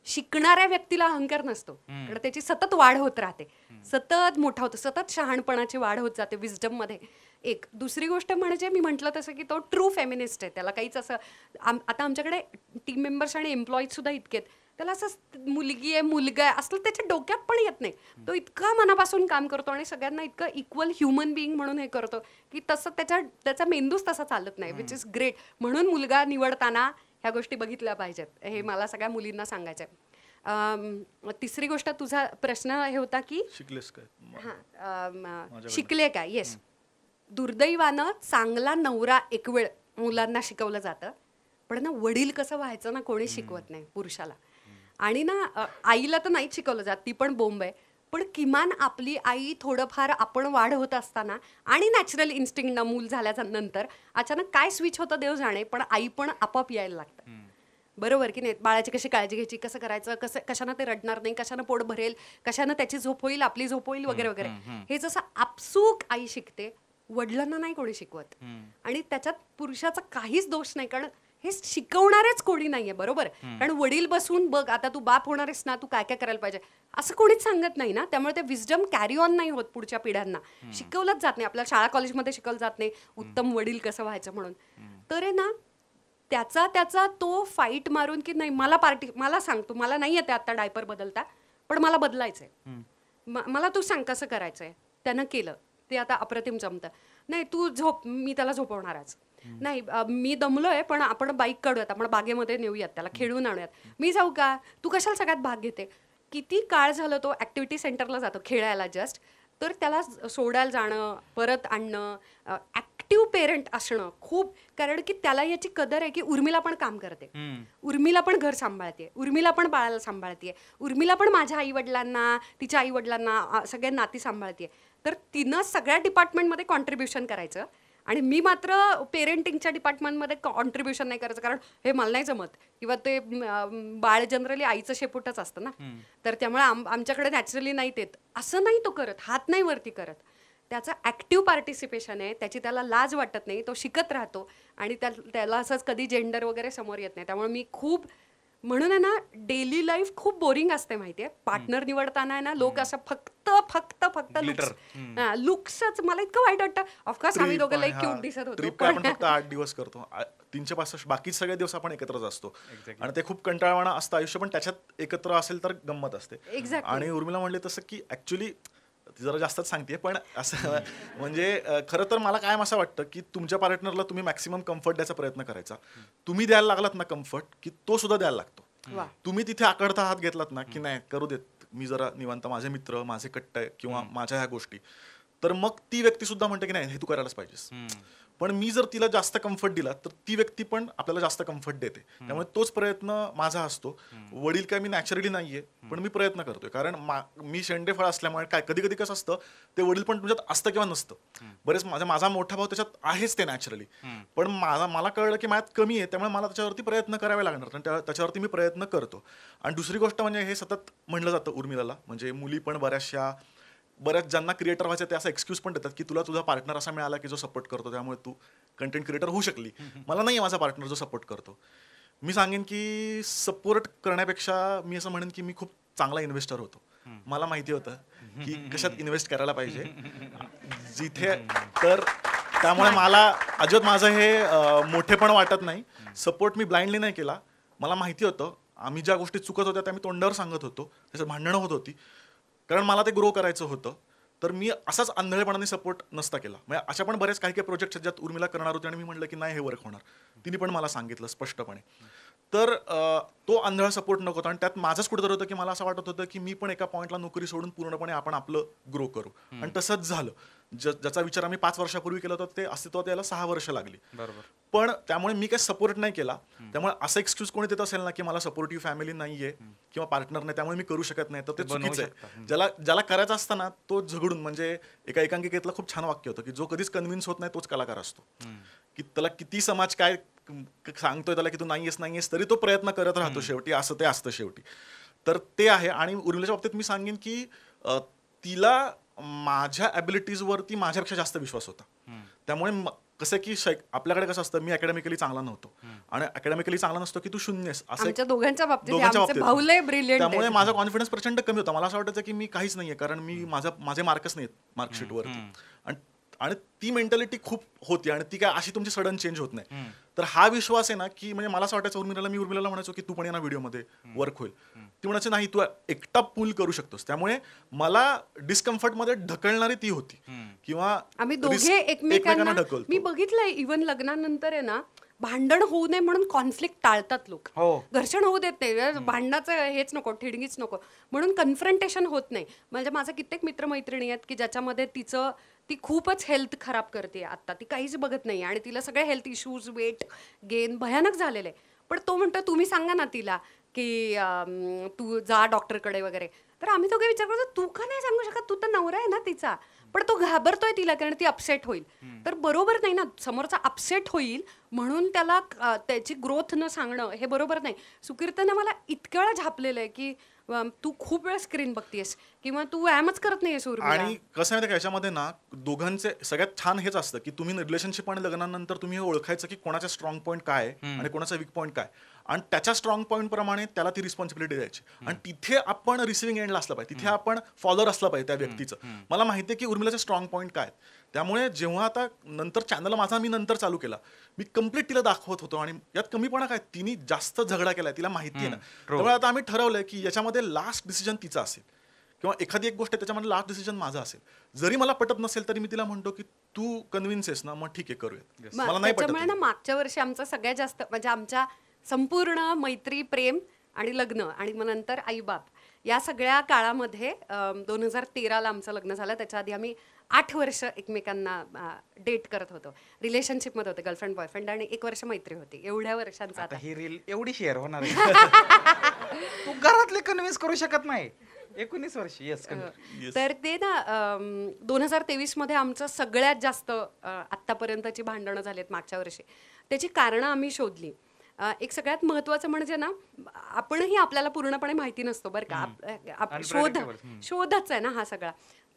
शिकणाऱ्या व्यक्तीला अहंकार नसतो, कारण त्याची सतत वाढ होत राहते, सतत मोठा होतो, सतत शहाणपणाची वाढ होत जाते विजडम मध्ये. एक दुसरी गोष्ट म्हणजे मी म्हटलं तसं की तो ट्रू फेमिनिस्ट आहे, त्याला काहीच असं आता आमच्याकडे टीम मेंबर्स आणि एम्प्लॉईज सुद्धा इतके आहेत, त्याला असं मुलगी आहे मुलगा आहे असलं त्याच्या डोक्यात पण येत नाही. तो इतका मनापासून काम करतो आणि सगळ्यांना इतकं इक्वल ह्युमन बिईंग म्हणून हे करतो की तसं त्याचा मेंदूच तसा चालत नाही, विच इज ग्रेट. म्हणून मुलगा निवडताना ह्या गोष्टी बघितल्या पाहिजेत, हे मला सगळ्या मुलींना सांगायचं आहे. तिसरी गोष्ट, तुझा प्रश्न हे होता की शिकलेस काय? शिकले काय? येस, दुर्दैवानं चांगला नवरा एक वेळ मुलांना शिकवलं जातं, पण ना वडील कसं व्हायचं ना कोणी शिकवत नाही पुरुषाला. आणि ना आईला तर नाहीच शिकवलं जात, ती पण बोंब आहे, पण किमान आपली आई थोडंफार आपण वाढ होत असताना आणि नॅचरल इन्स्टिंक्ट मूल झाल्याच्या नंतर अचानक काय स्विच होतं देव जाणे, पण आई पण आपोआप यायला लागतं. बरोबर की नाही? बाळाची कशी काळजी घ्यायची, कसं करायचं, कसं कशानं ते रडणार नाही, कशानं पोट भरेल, कशानं त्याची झोप होईल, आपली झोप होईल वगैरे वगैरे, हे जसं आपसूक आई शिकते, वडिलांना नाही कोणी शिकवत. आणि त्याच्यात पुरुषाचा काहीच दोष नाही, कारण हे शिकवणारेच कोणी नाहीये. बरोबर, कारण वडील बसून बघ आता तू बाप होणार आहेस ना, तू काय काय करायला पाहिजे असं कोणीच सांगत नाही ना. त्यामुळे ते विजडम कॅरी ऑन नाही होत, पुढच्या पिढ्यांना शिकवलंच जात नाही, आपल्याला शाळा कॉलेजमध्ये शिकवलं जात नाही उत्तम वडील कसं व्हायचं म्हणून. तर आहे ना त्याचा तो फाईट मारून की नाही मला सांगतो, मला नाही येते आता डायपर बदलता, पण मला बदलायचंय, मला तू सांग कसं करायचंय. त्यानं केलं, ते आता अप्रतिम जमतं. नाही तू झोप, मी त्याला झोपवणारच नाही, मी दमलोय पण आपण बाईक काढूयात, आपण बागेमध्ये नेऊयात, त्याला खेळून आणूयात, मी जाऊ का, तू कशाला सगळ्यात भाग घेते. किती काळ झालं तो ऍक्टिव्हिटी सेंटरला जातो खेळायला जस्ट, तर त्याला सोडायला जाणं, परत आणणं, ऍक्टिव्ह पेरेंट असणं खूप, कारण की त्याला याची कदर आहे की उर्मिला पण काम करते, उर्मिला पण घर सांभाळते, उर्मिला पण बाळाला सांभाळते, उर्मिला पण माझ्या आई वडिलांना, तिच्या आई वडिलांना, सगळ्या नाती सांभाळते. तर तिनं सगळ्या डिपार्टमेंटमध्ये कॉन्ट्रीब्युशन करायचं आणि मी मात्र पेरेंटिंगच्या डिपार्टमेंटमध्ये कॉन्ट्रीब्युशन नाही करायचं, कारण हे मला नाही जमत, किंवा ते बाळ जनरली आईचं शेपूटच असतं ना, तर त्यामुळे आमच्याकडे नॅचरली नाही येत, असं नाही तो करत, हात नाही वरती करत. त्याचं ॲक्टिव्ह पार्टिसिपेशन आहे, त्याची त्याला लाज वाटत नाही, तो शिकत राहतो आणि त्याला असंच कधी जेंडर वगैरे समोर येत नाही. त्यामुळे मी खूप, म्हणून आहे ना डेली लाईफ खूप बोरिंग असते माहितीये. पार्टनर निवडताना आहे ना लोक असं फक्त लुक्सच, मला इतकं वाईट वाटतं. ऑफकोर्स आम्ही दोघं क्यूट दिसत होतो, आपण फक्त 8 दिवस करतो, 365 बाकी सगळे दिवस आपण एकत्रच असतो आणि ते खूप कंटाळवाणं असतं आयुष्य, पण त्याच्यात एकत्र असेल तर गंमत असते. आणि उर्मिला म्हणले तसं की ऍक्च्युली ती जरा जास्तच सांगते, पण असं म्हणजे खरं तर मला कायम असं वाटतं की तुमच्या पार्टनरला तुम्ही मॅक्सिमम कम्फर्ट द्यायचा प्रयत्न करायचा. तुम्ही द्यायला लागलात ना कम्फर्ट, की तो सुद्धा द्यायला लागतो. तुम्ही तिथे आकडता हात घेतलात ना की नाही करू देत, मी जरा निवांत, माझे मित्र, माझे कट्टे किंवा माझ्या ह्या गोष्टी, तर मग ती व्यक्ती सुद्धा म्हणते की नाही हे तू करायलाच पाहिजेस. पण मी जर तिला जास्त कम्फर्ट दिला तर ती व्यक्ती पण आपल्याला जास्त कम्फर्ट देते. त्यामुळे तोच प्रयत्न माझा असतो. वडील काय मी नॅचरली नाहीये, पण मी प्रयत्न करतोय, कारण मी शेंडेफळ असल्यामुळे काय कधी कधी कसं असतं, ते वडील पण तुमच्यात असतं किंवा नसतं. बरेच माझा मोठा भाऊ त्याच्यात आहेच ते नॅचरली, पण मला कळलं की माझ्यात कमी आहे, त्यामुळे मला त्याच्यावरती प्रयत्न करावे लागणार, त्याच्यावरती मी प्रयत्न करतो. आणि दुसरी गोष्ट म्हणजे हे सतत म्हणलं जातं उर्मिलाला, म्हणजे मुली पण बऱ्याच ज्यांना क्रिएटर व्हायचं ते असं एक्सक्यूज पण देतात की तुला तुझा पार्टनर असा मिळाला की जो सपोर्ट करतो, त्यामुळे तू कंटेंट क्रिएटर होऊ शकली. मला नाही आहे माझा पार्टनर जो सपोर्ट करतो. मी सांगेन की सपोर्ट करण्यापेक्षा मी असं म्हणेन की मी खूप चांगला इन्व्हेस्टर होतो. मला माहिती होतं की कशात इन्व्हेस्ट करायला पाहिजे जिथे, तर त्यामुळे मला अजिबात माझं हे मोठेपण वाटत नाही. सपोर्ट मी ब्लाइंडली नाही केला. मला माहिती होतं आम्ही ज्या गोष्टी चुकत होत्या त्या मी तोंडावर सांगत होतो, त्याच्यात भांडणं होत होती, कारण मला ते ग्रो करायचं होतं. तर मी असाच आंधळेपणाने सपोर्ट नसता केला. म्हणजे अशा पण बरेच काही प्रॉजेक्ट्स ज्यात उर्मिला करणार होते आणि मी म्हटलं की नाही हे वर्क होणार, तिने पण मला सांगितलं स्पष्टपणे. तर तो आंधळा सपोर्ट नको होता आणि त्यात माझंच कुठं होतं की मला असं वाटत होतं की मी पण एका पॉईंटला नोकरी सोडून पूर्णपणे आपण आपलं ग्रो करू आणि तसंच झालं. ज्याचा विचार आम्ही 5 वर्षापूर्वी केला होता ते अस्तित्वात यायला 6 वर्ष लागली. बरोबर. पण त्यामुळे मी काही सपोर्ट नाही केला. त्यामुळे असं एक्सक्यूज कोणी देत असेल ना की मला सपोर्टिव्ह फॅमिली नाहीये किंवा पार्टनर नाही त्यामुळे मी करू शकत नाही, तर ते चुकीचं आहे. ज्याला करायचं असतं ना तो झगडून, म्हणजे एका एकांकिकेतलं खूप छान वाक्य होतं की जो कधीच कन्व्हिन्स होत नाही तोच कलाकार असतो. की त्याला किती समाज काय सांगतोय त्याला की तू नाहीयेस तरी तो प्रयत्न करत राहतो शेवटी, असं ते असतं शेवटी. तर ते आहे. आणि उर्मिलाच्या बाबतीत मी सांगेन की तिला माझ्या ॲबिलिटीजवरती माझ्यापेक्षा जास्त विश्वास होता. त्यामुळे कसं की आपल्याकडे कसं असतं, मी अकॅडमिकली चांगला नव्हतो आणि अकॅडमिकली चांगला नसतो की तू शून्यस असं आमच्या दोघांच्या बाबतीत दोघांच्या आमचे भाऊ लय brilliant त्यामुळे आहेत. माझा कॉन्फिडन्स प्रचंड कमी होता. मला असं वाटायचं की मी काहीच नाहीये कारण मी माझे मार्कच नाहीत मार्कशीटवरती. आणि ती मेंटॅलिटी खूप होती आणि ती काय अशी तुमची सडन चेंज होत नाही. तर हा विश्वास आहे ना की म्हणजे मला असं वाटायचं मी उर्मिलाला म्हणायचो की तू पण ये ना व्हिडिओमध्ये वर्क होईल. ती म्हणायची नाही तू एकटा पूल करू शकतोस. त्यामुळे मला डिस्कम्फर्टमध्ये ढकलणारी ती होती किंवा आम्ही दोघे एकमेकांना ढकलतो. मी बघितलंय इव्हन लग्नानंतर आहे ना भांडण होऊ नये म्हणून कॉन्फ्लिक्ट टाळतात लोक. हो. घर्षण होऊ देत नाही, भांडणाचं हेच नको, ठिणगीच नको म्हणून कन्फ्रंटेशन होत नाही. म्हणजे माझे कित्येक मित्रमैत्रिणी आहेत की ज्याच्यामध्ये ती खूपच हेल्थ खराब करते आता, ती काहीच बघत नाही आणि तिला सगळे हेल्थ इश्यूज, वेट गेन भयानक झालेले. पण तो म्हणतो तुम्ही सांगा ना तिला की तू जा डॉक्टरकडे वगैरे. तर आम्ही दोघे विचार करतो तू का नाही सांगू शकत, तू तर नवरा आहे ना तिचा. पण तो घाबरतोय तिला कारण ती अपसेट होईल. तर बरोबर नाही ना, समोरचा अपसेट होईल म्हणून त्याला त्याची ग्रोथ न सांगणं हे बरोबर नाही. सुकीर्तनं मला इतक्या वेळा झापलेलं आहे की तू खूप वेळा स्क्रीन बघतेस किंवा तू व्यायामच करत नाहीयेस उर्मिला. आणि कसं आहे याच्यामध्ये ना दोघांचे सगळ्यात छान हेच असतं की तुम्ही रिलेशनशिप आणि लग्नानंतर तुम्ही हे ओळखायचं की कोणाचा स्ट्रॉंग पॉईंट काय आहे आणि कोणाचा वीक पॉईंट काय आणि त्याच्या स्ट्रॉंग पॉईंट प्रमाणे त्याला ती रिस्पॉन्सिबिलिटी द्यायची आणि तिथे आपण रिसिव्हिंग एंडला असलं पाहिजे, तिथे आपण फॉलोअर असला पाहिजे त्या व्यक्तीचं. मला माहिती आहे की उर्मिलाचे स्ट्रॉंग पॉईंट काय आहेत. त्यामुळे जेव्हा आता नंतर चॅनल माझा मी नंतर चालू केला, मी कम्प्लीट तिला दाखवत होतो आणि यात कमीपणा काय, तिने जास्त झगडा केलाय, तिला माहिती आहे ना. त्यामुळे आता आम्ही ठरवलंय की याच्यामध्ये लास्ट डिसिजन तिचा असेल किंवा एखादी एक गोष्ट त्याच्यामध्ये लास्ट डिसिजन माझा असेल. जरी मला पटत नसेल तरी मी तिला म्हणतो की तू कन्व्हिन्स आहेस ना, मग ठीक आहे करूया. मला नाही पटत. त्याच्यामुळे ना मागच्या वर्षी आमचा सगळ्यात जास्त म्हणजे आमच्या संपूर्ण मैत्री, प्रेम आणि लग्न आणि मग नंतर आईबाप या सगळ्या काळामध्ये 2013ला आमचं लग्न झालं. त्याच्या आधी आम्ही 8 वर्ष एकमेकांना डेट करत होतो, रिलेशनशिपमध्ये होते, गर्लफ्रेंड बॉयफ्रेंड, आणि 1 वर्ष मैत्री होती. एवढ्या वर्षांचा आता आता ही रील एवढी शेअर होणार आहे. तू घरातले कन्व्हिन्स करू शकत नाही. 19 वर्ष. येस. तर ते ना 2023 मध्ये आमचं सगळ्यात जास्त आत्तापर्यंतची भांडणं झालीत मागच्या वर्षी. त्याची कारणं आम्ही शोधली. एक सगळ्यात महत्वाचं म्हणजे ना आपणही आपल्याला पूर्णपणे माहिती नसतो बरं का. शोधच आहे ना हा सगळा.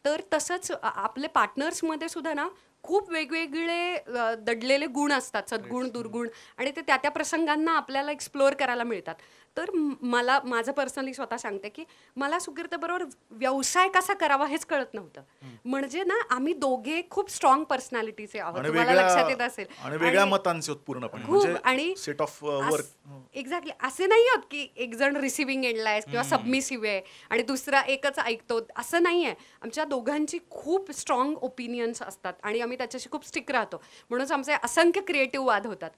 तर तसंच आपले पार्टनर्समध्ये सुद्धा ना खूप वेगवेगळे दडलेले गुण असतात, सद्गुण, दुर्गुण, आणि ते त्या प्रसंगांना आपल्याला एक्सप्लोअर करायला मिळतात. तर माझं पर्सनली स्वतः सांगते की मला सुकीर्तबरोबर व्यवसाय कसा करावा हेच कळत नव्हतं. म्हणजे ना आम्ही दोघे खूप स्ट्रॉंग पर्सनॅलिटीचे आहोत, तुम्हाला लक्षात येत असेल, आणि वेगळ्या मतांचे आहोत पूर्णपणे. आणि सेट ऑफ वर्क. एक्झॅक्टली असे नाही आहोत की एक जण रिसिव्हिंग एंडला आहे किंवा सबमिसिव्ह आहे आणि दुसरा एकच ऐकतो, असं नाही आहे. आमच्या दोघांची खूप स्ट्रॉंग ओपिनियन्स असतात आणि आम्ही त्याच्याशी खूप स्टिक राहतो. म्हणूनच आमचे असंख्य क्रिएटिव्ह वाद होतात.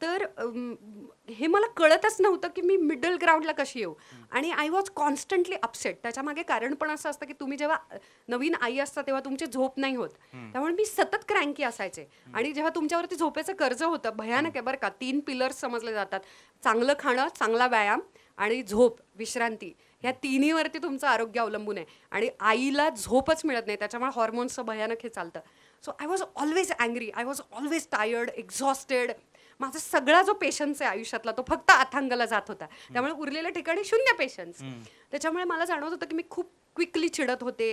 तर हे मला कळतच नव्हतं की मी मिडल ग्राउंडला कशी येऊ. आणि आय वॉज कॉन्स्टंटली अपसेट. त्याच्यामागे कारण पण असं असतं की तुम्ही जेव्हा नवीन आई असता तेव्हा तुमची झोप नाही होत, त्यामुळे मी सतत क्रँकी असायचे. आणि जेव्हा तुमच्यावरती झोपेचं कर्ज होतं, भयानक आहे बरं का. 3 पिलर्स समजले जातात: चांगलं खाणं, चांगला व्यायाम आणि झोप, विश्रांती. ह्या तिन्हीवरती तुमचं आरोग्य अवलंबून आहे आणि आईला झोपच मिळत नाही, त्याच्यामुळे हॉर्मोन्सचं भयानक हे चालतं. So I was always angry, I was always tired, exhausted. माझा सगळा जो पेशन्स आहे आयुष्यातला तो फक्त अथांगला जात होता. त्यामुळे उरलेल्या ठिकाणी 0 पेशन्स. त्याच्यामुळे मला जाणवत होतं की मी खूप क्विकली चिडत होते,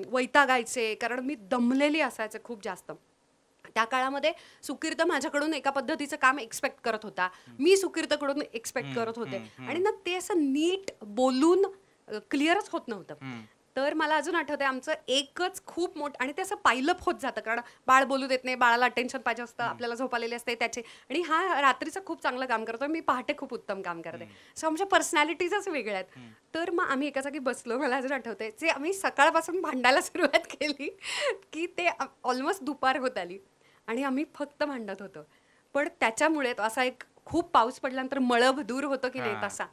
वैतागायचे, कारण मी दमलेली असायचे खूप जास्त. त्या काळामध्ये सुकीर्त माझ्याकडून एका पद्धतीचं काम एक्सपेक्ट करत होता, मी सुकीर्तकडून एक्सपेक्ट करत होते, आणि ना ते असं नीट बोलून क्लिअरच होत नव्हतं. तर मला अजून आठवतंय आमचं एकच खूप मोठं, आणि ते असं पायलप होत जातं कारण बाळ बोलू देत नाही, बाळाला अटेन्शन पाहिजे असतं, आपल्याला झोप आलेली असते त्याचे, आणि हा रात्रीचं खूप चांगलं काम करतो, मी पहाटे खूप उत्तम काम करते. सो आमच्या पर्सनॅलिटीजच वेगळ्या आहेत. तर मग आम्ही एका जागी बसलो, मला अजून आठवतंय जे आम्ही सकाळपासून भांडायला सुरुवात केली की ते ऑलमोस्ट दुपार होत आली आणि आम्ही फक्त भांडत होतो. पण त्याच्यामुळे असा एक खूप पाऊस पडल्यानंतर मळभ दूर होतो की नाही तसा.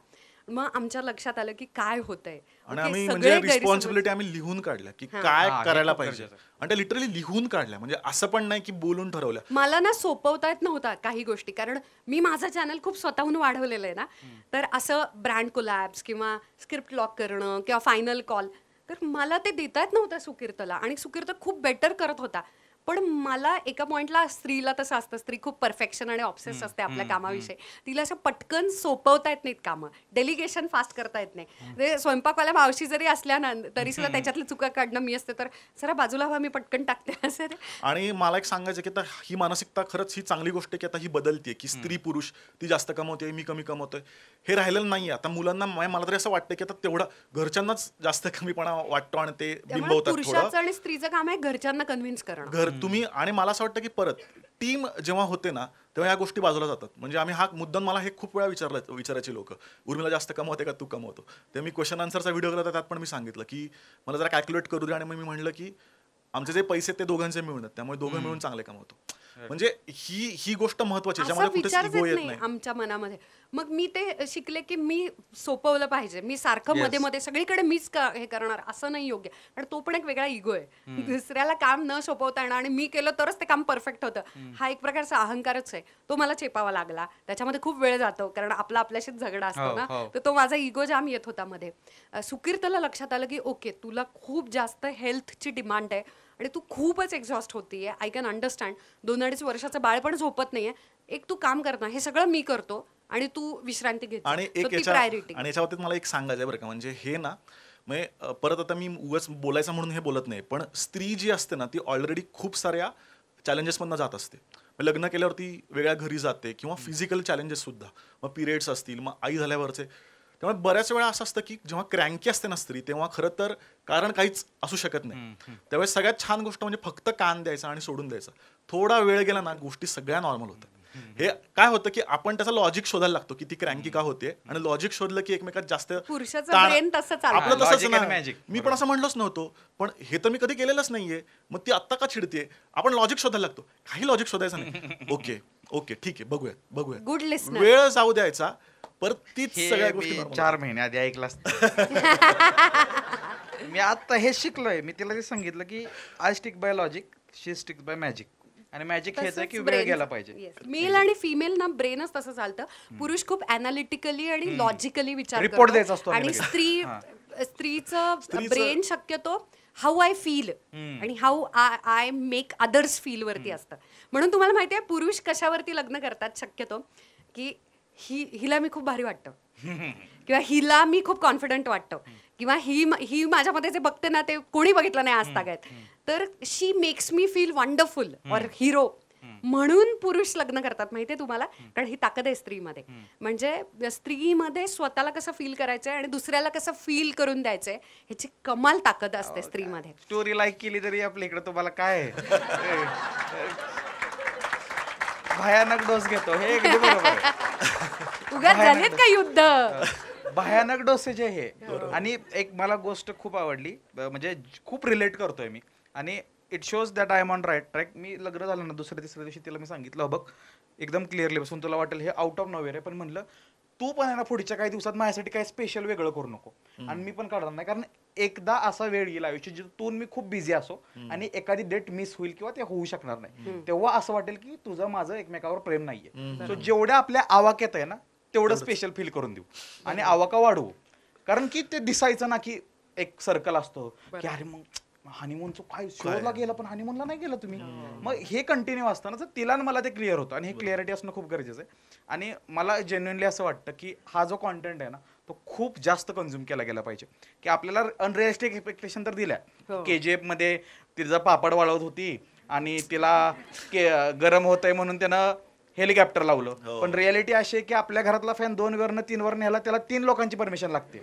मग आमच्या लक्षात आलं की काय होतंय. आणि ओके, आम्ही सगळे म्हणजे गैरसमज- रिस्पॉन्सिबिलिटी आम्ही लिहून काढल्या की काय हे करायला खूप पाहिजे, गरजेचं आणि त्या लिटरली लिहून काढल्या. म्हणजे असं पण नाही की बोलून ठरवल्या. मला ना सोपवता येत नव्हता काही गोष्टी, कारण मी माझं चॅनल खूप स्वतःहून वाढवलेलं आहे ना. तर असं ब्रँड कोलॅब्स किंवा स्क्रिप्ट लॉक करणं किंवा फायनल कॉल, तर मला ते देता येत नव्हतं सुकीर्तला. आणि सुकीर्त खूप बेटर करत होता. पण मला एका पॉइंटला, स्त्रीला तसं असतं, स्त्री खूप परफेक्शन आणि ऑब्सेस असते आपल्या कामाविषयी. तिला असं पटकन सोपवता येत नाहीत कामं, डेलिगेशन फास्ट करता येत नाही. ते स्वयंपाकवाल्या मावशी जरी असल्या ना तरी सुद्धा त्याच्यातली चुका काढणं मी असते, तर जरा बाजूला व्हा, मी पटकन टाकते असं ते. आणि मला एक सांगायचं की आता ही मानसिकता खरंच ही चांगली गोष्ट आहे की आता ही बदलते, की स्त्री पुरुष, ती जास्त कमवते, मी कमी कमवतोय, हे राहिलेलं नाहीये आता. मुलांना मला तरी असं वाटतं की आता तेवढा घरच्यांनाच जास्त कमीपणा वाटतो आणि ते त्यामुळे बिंबवतात थोडं. पुरुषाचं आणि स्त्रीचं काम आहे घरच्यांना कन्व्हिन्स करणं. तुम्ही. आणि मला असं वाटतं की परत टीम जेव्हा होते ना तेव्हा या गोष्टी बाजूला जातात. म्हणजे आम्ही हा मुद्दा, मला हे खूप वेळा विचारायचे लोक, उर्मिला जास्त कमवते का तू कमवतो? ते मी क्वेश्चन आन्सरचा व्हिडिओ केला, तर त्यात पण मी सांगितलं की मला जरा कॅल्क्युलेट करू दे. आणि मग मी म्हणलं की आमचे जे पैसे ते दोघांचे मिळून आहेत, त्यामुळे दोघं मिळून चांगले कमवतो. म्हणजे ही गोष्ट महत्वाची, असा ज्यामध्ये कुठेच विचारच इगो येत येत नाही नाही. आमच्या मनामध्ये. मग मी ते शिकले की मी सोपवलं पाहिजे. मी सारखं मध्ये मध्ये सगळीकडे मीच हे करणार असं नाही योग्य, कारण तो पण एक वेगळा इगो आहे. दुसऱ्याला काम न सोपवता येणं आणि मी केलं तरच ते काम परफेक्ट होतं, हा एक प्रकारचा अहंकारच आहे. तो मला चेपावा लागला. त्याच्यामध्ये खूप वेळ जातो, कारण आपला आपल्याशीच झगडा असतो ना. तर तो माझा इगो जाम येत होता मध्ये. सुकीर्तला लक्षात आलं की ओके, तुला खूप जास्त हेल्थची डिमांड आहे आणि तू खूपच एक्झॉस्ट होतीये. I can understand. 2-2.5 वर्षाचं बाळ पण झोपत नाहीये. एक तू काम कर ना, हे सगळं मी करतो आणि तू विश्रांती घे. आणि एक याच्या बाबतीत मला एक सांगायचं आहे बरं का, म्हणजे हे ना, म्हणजे परत आता मी उगाच बोलायचं म्हणून हे बोलत नाही, पण स्त्री जी असते ना ती ऑलरेडी खूप साऱ्या चॅलेंजेसमधनं जात असते. लग्न केल्यावरती वेगळ्या घरी जाते, किंवा फिजिकल चॅलेंजेस सुद्धा, मग पिरियड्स असतील, मग आई झाल्यावरचे. त्यामुळे बऱ्याच वेळा असं असतं की जेव्हा क्रँकी असते ना स्त्री, तेव्हा खरं तर कारण काहीच असू शकत नाही. त्यावेळेस सगळ्यात छान गोष्ट म्हणजे फक्त कान द्यायचा आणि सोडून द्यायचा. थोडा वेळ गेला ना, गोष्टी सगळ्या नॉर्मल होतात. हे काय होतं की आपण त्याचा लॉजिक शोधायला लागतो की ती क्रँकी का होते, आणि लॉजिक शोधलं की एकमेकात जास्त पुरुषाचं ब्रेन तसं चालतं. आपलं तसंच Logic and ना. magic. मी पण असं म्हणलोच नव्हतो, पण हे तर मी कधी केलेलंच नाहीये, मग ती आत्ता का चिडते? आपण लॉजिक शोधायला लागतो. काही लॉजिक शोधायचं नाही. ओके ठीक आहे, बघूया. Good listener. वेळ जाऊ द्यायचा, परत तीच हे सगळ्या मी गोष्टी normal 4 होतात. महिने आधी ऐकलं असतं. मी आता हे शिकलोय. मी तिला ते सांगितलं की I stick by logic, she stick by magic. आणि मॅजिक हेच आहे की वेळ गेला पाहिजे. मेल आणि फिमेल ना ब्रेनच तसं चालतं. पुरुष खूप अनालिटिकली आणि लॉजिकली विचार Report द्यायचा असतो आणि लगेच. स्त्रीचं ब्रेन शक्यतो हाऊ आय फील आणि how I make others feel वरती असतं. म्हणून तुम्हाला माहिती आहे पुरुष कशावरती लग्न करतात शक्यतो, की हिला मी खूप भारी वाटतं, किंवा हिला मी खूप कॉन्फिडंट वाटतं, किंवा ही माझ्यामध्ये जे बघते ना ते कोणी बघितलं नाही आज तागायत, तर she makes me feel wonderful or hero. म्हणून पुरुष लग्न करतात माहितीये तुम्हाला, कारण ही ताकद आहे स्त्रीमध्ये. म्हणजे स्त्रीमध्ये स्वतःला कसं फील करायचंय आणि दुसऱ्याला कसं फील करून द्यायचंय, ह्याची कमाल ताकद असते स्त्रीमध्ये. स्टोरी लाईक केली तरी आपल्या इकडे तुम्हाला काय भयानक डोस घेतो, हे अगदी बरोबर आहे. उगाच झालेत का युद्ध? भयानक डोसेज आहे हे. आणि एक मला गोष्ट खूप आवडली, म्हणजे खूप रिलेट करतोय मी, आणि it shows that I am on right track. मी लग्न झालं ना, दुसऱ्या तिसऱ्या दिवशी तिला मी सांगितलं, बघ एकदम क्लिअरली बसून, तुला वाटेल हे आउट ऑफ नॉवेअर आहे, पण म्हणलं तू पण आहे ना पुढच्या काही दिवसात माझ्यासाठी काही स्पेशल वेगळं करू नको, आणि मी पण काढणार नाही. कारण एकदा असा वेळ येईल आयुष्य जिथून मी खूप बिझी असो आणि एखादी डेट मिस होईल किंवा ते होऊ शकणार नाही, तेव्हा असं वाटेल की तुझं माझं एकमेकावर प्रेम नाहीये. सो जेवढ्या आपल्या आवाक्यात आहे ना तेवढं स्पेशल फील करून देऊ आणि आवाका वाढवू. कारण की ते दिसायचं ना की एक सर्कल असतो की अरे मग हनीमूनचं काय शोला गेलं पण हनीमूनला नाही गेलं तुम्ही, मग हे कंटिन्यू असताना तर तिला मला ते क्लिअर होतं, आणि हे क्लिअरिटी असणं खूप गरजेचं आहे. आणि मला जेन्युइनली असं वाटतं की हा जो कॉन्टेंट आहे ना तो खूप जास्त कन्झ्युम केला गेला पाहिजे. की आपल्याला अनरिअलिस्टिक एक्सपेक्टेशन तर दिल्या, KGF मध्ये तिचा पापड वाळवत होती आणि तिला गरम होतंय म्हणून त्यानं हेलिकॉप्टर लावलं, पण रियालिटी अशी आहे की आपल्या घरातला फॅन 2 वरनं 3 वर न्यायला त्याला 3 लोकांची परमिशन लागते.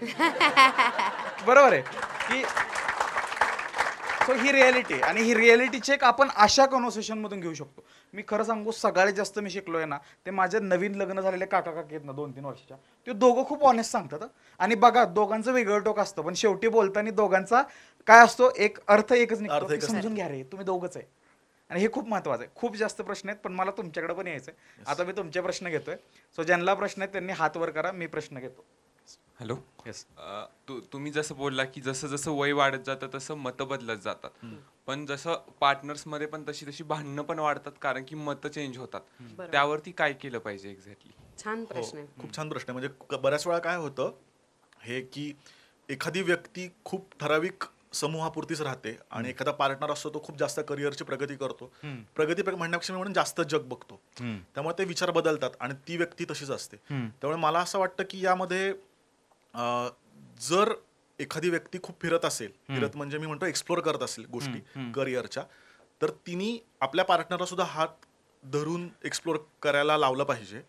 बरोबर आहे की सो ही रियालिटी, आणि ही रियालिटी चेक आपण अशा कन्व्हर्सेशन मधून घेऊ शकतो. मी खरं सांगू, सगळ्यात जास्त मी शिकलोय ना ते माझे नवीन लग्न झालेले काका काकी आहेत ना 2-3 वर्षाच्या, ते दोघं खूप ऑनेस्ट सांगतात. आणि बघा दोघांचं वेगळं टोक असतं, पण शेवटी बोलताना दोघांचा काय असतो, एक अर्थ एकच निघतो, समजून घ्या रे तुम्ही दोघंच आहे. आणि हे खूप महत्वाचं आहे. खूप जास्त प्रश्न आहेत पण मला तुमच्याकडे पण यायचं आहे. आता मी तुमचे प्रश्न घेतोय. सो ज्यांना प्रश्न आहेत त्यांनी हात वर करा, मी प्रश्न घेतो. हॅलो. येस. तुम्ही जसं बोलला की जसं जसं वय वाढत जातं तसं मतं बदलत जातात, पण जसं पार्टनर्स मध्ये पण तशी तशी भांडणं पण वाढतात कारण की मतं चेंज होतात. त्यावरती काय केलं पाहिजे एक्झॅक्टली? छान प्रश्न आहे. खूप छान प्रश्न आहे. म्हणजे बऱ्याच वेळा काय होतं हे की एखादी व्यक्ती खूप ठराविक समूहापुरतीच राहते आणि एखादा पार्टनर असतो तो खूप जास्त करिअरची प्रगती करतो. प्रगती म्हणण्यापेक्षा मी म्हणून जास्त जग बघतो. त्यामुळे ते विचार बदलतात आणि ती व्यक्ती तशीच असते. त्यामुळे मला असं वाटतं की यामध्ये जर एखादी व्यक्ती खूप फिरत असेल, फिरत म्हणजे मी म्हणतो एक्सप्लोर करत असेल गोष्टी करिअरच्या, तर तिने आपल्या पार्टनरला सुद्धा हात धरून एक्सप्लोर करायला लावलं पाहिजे.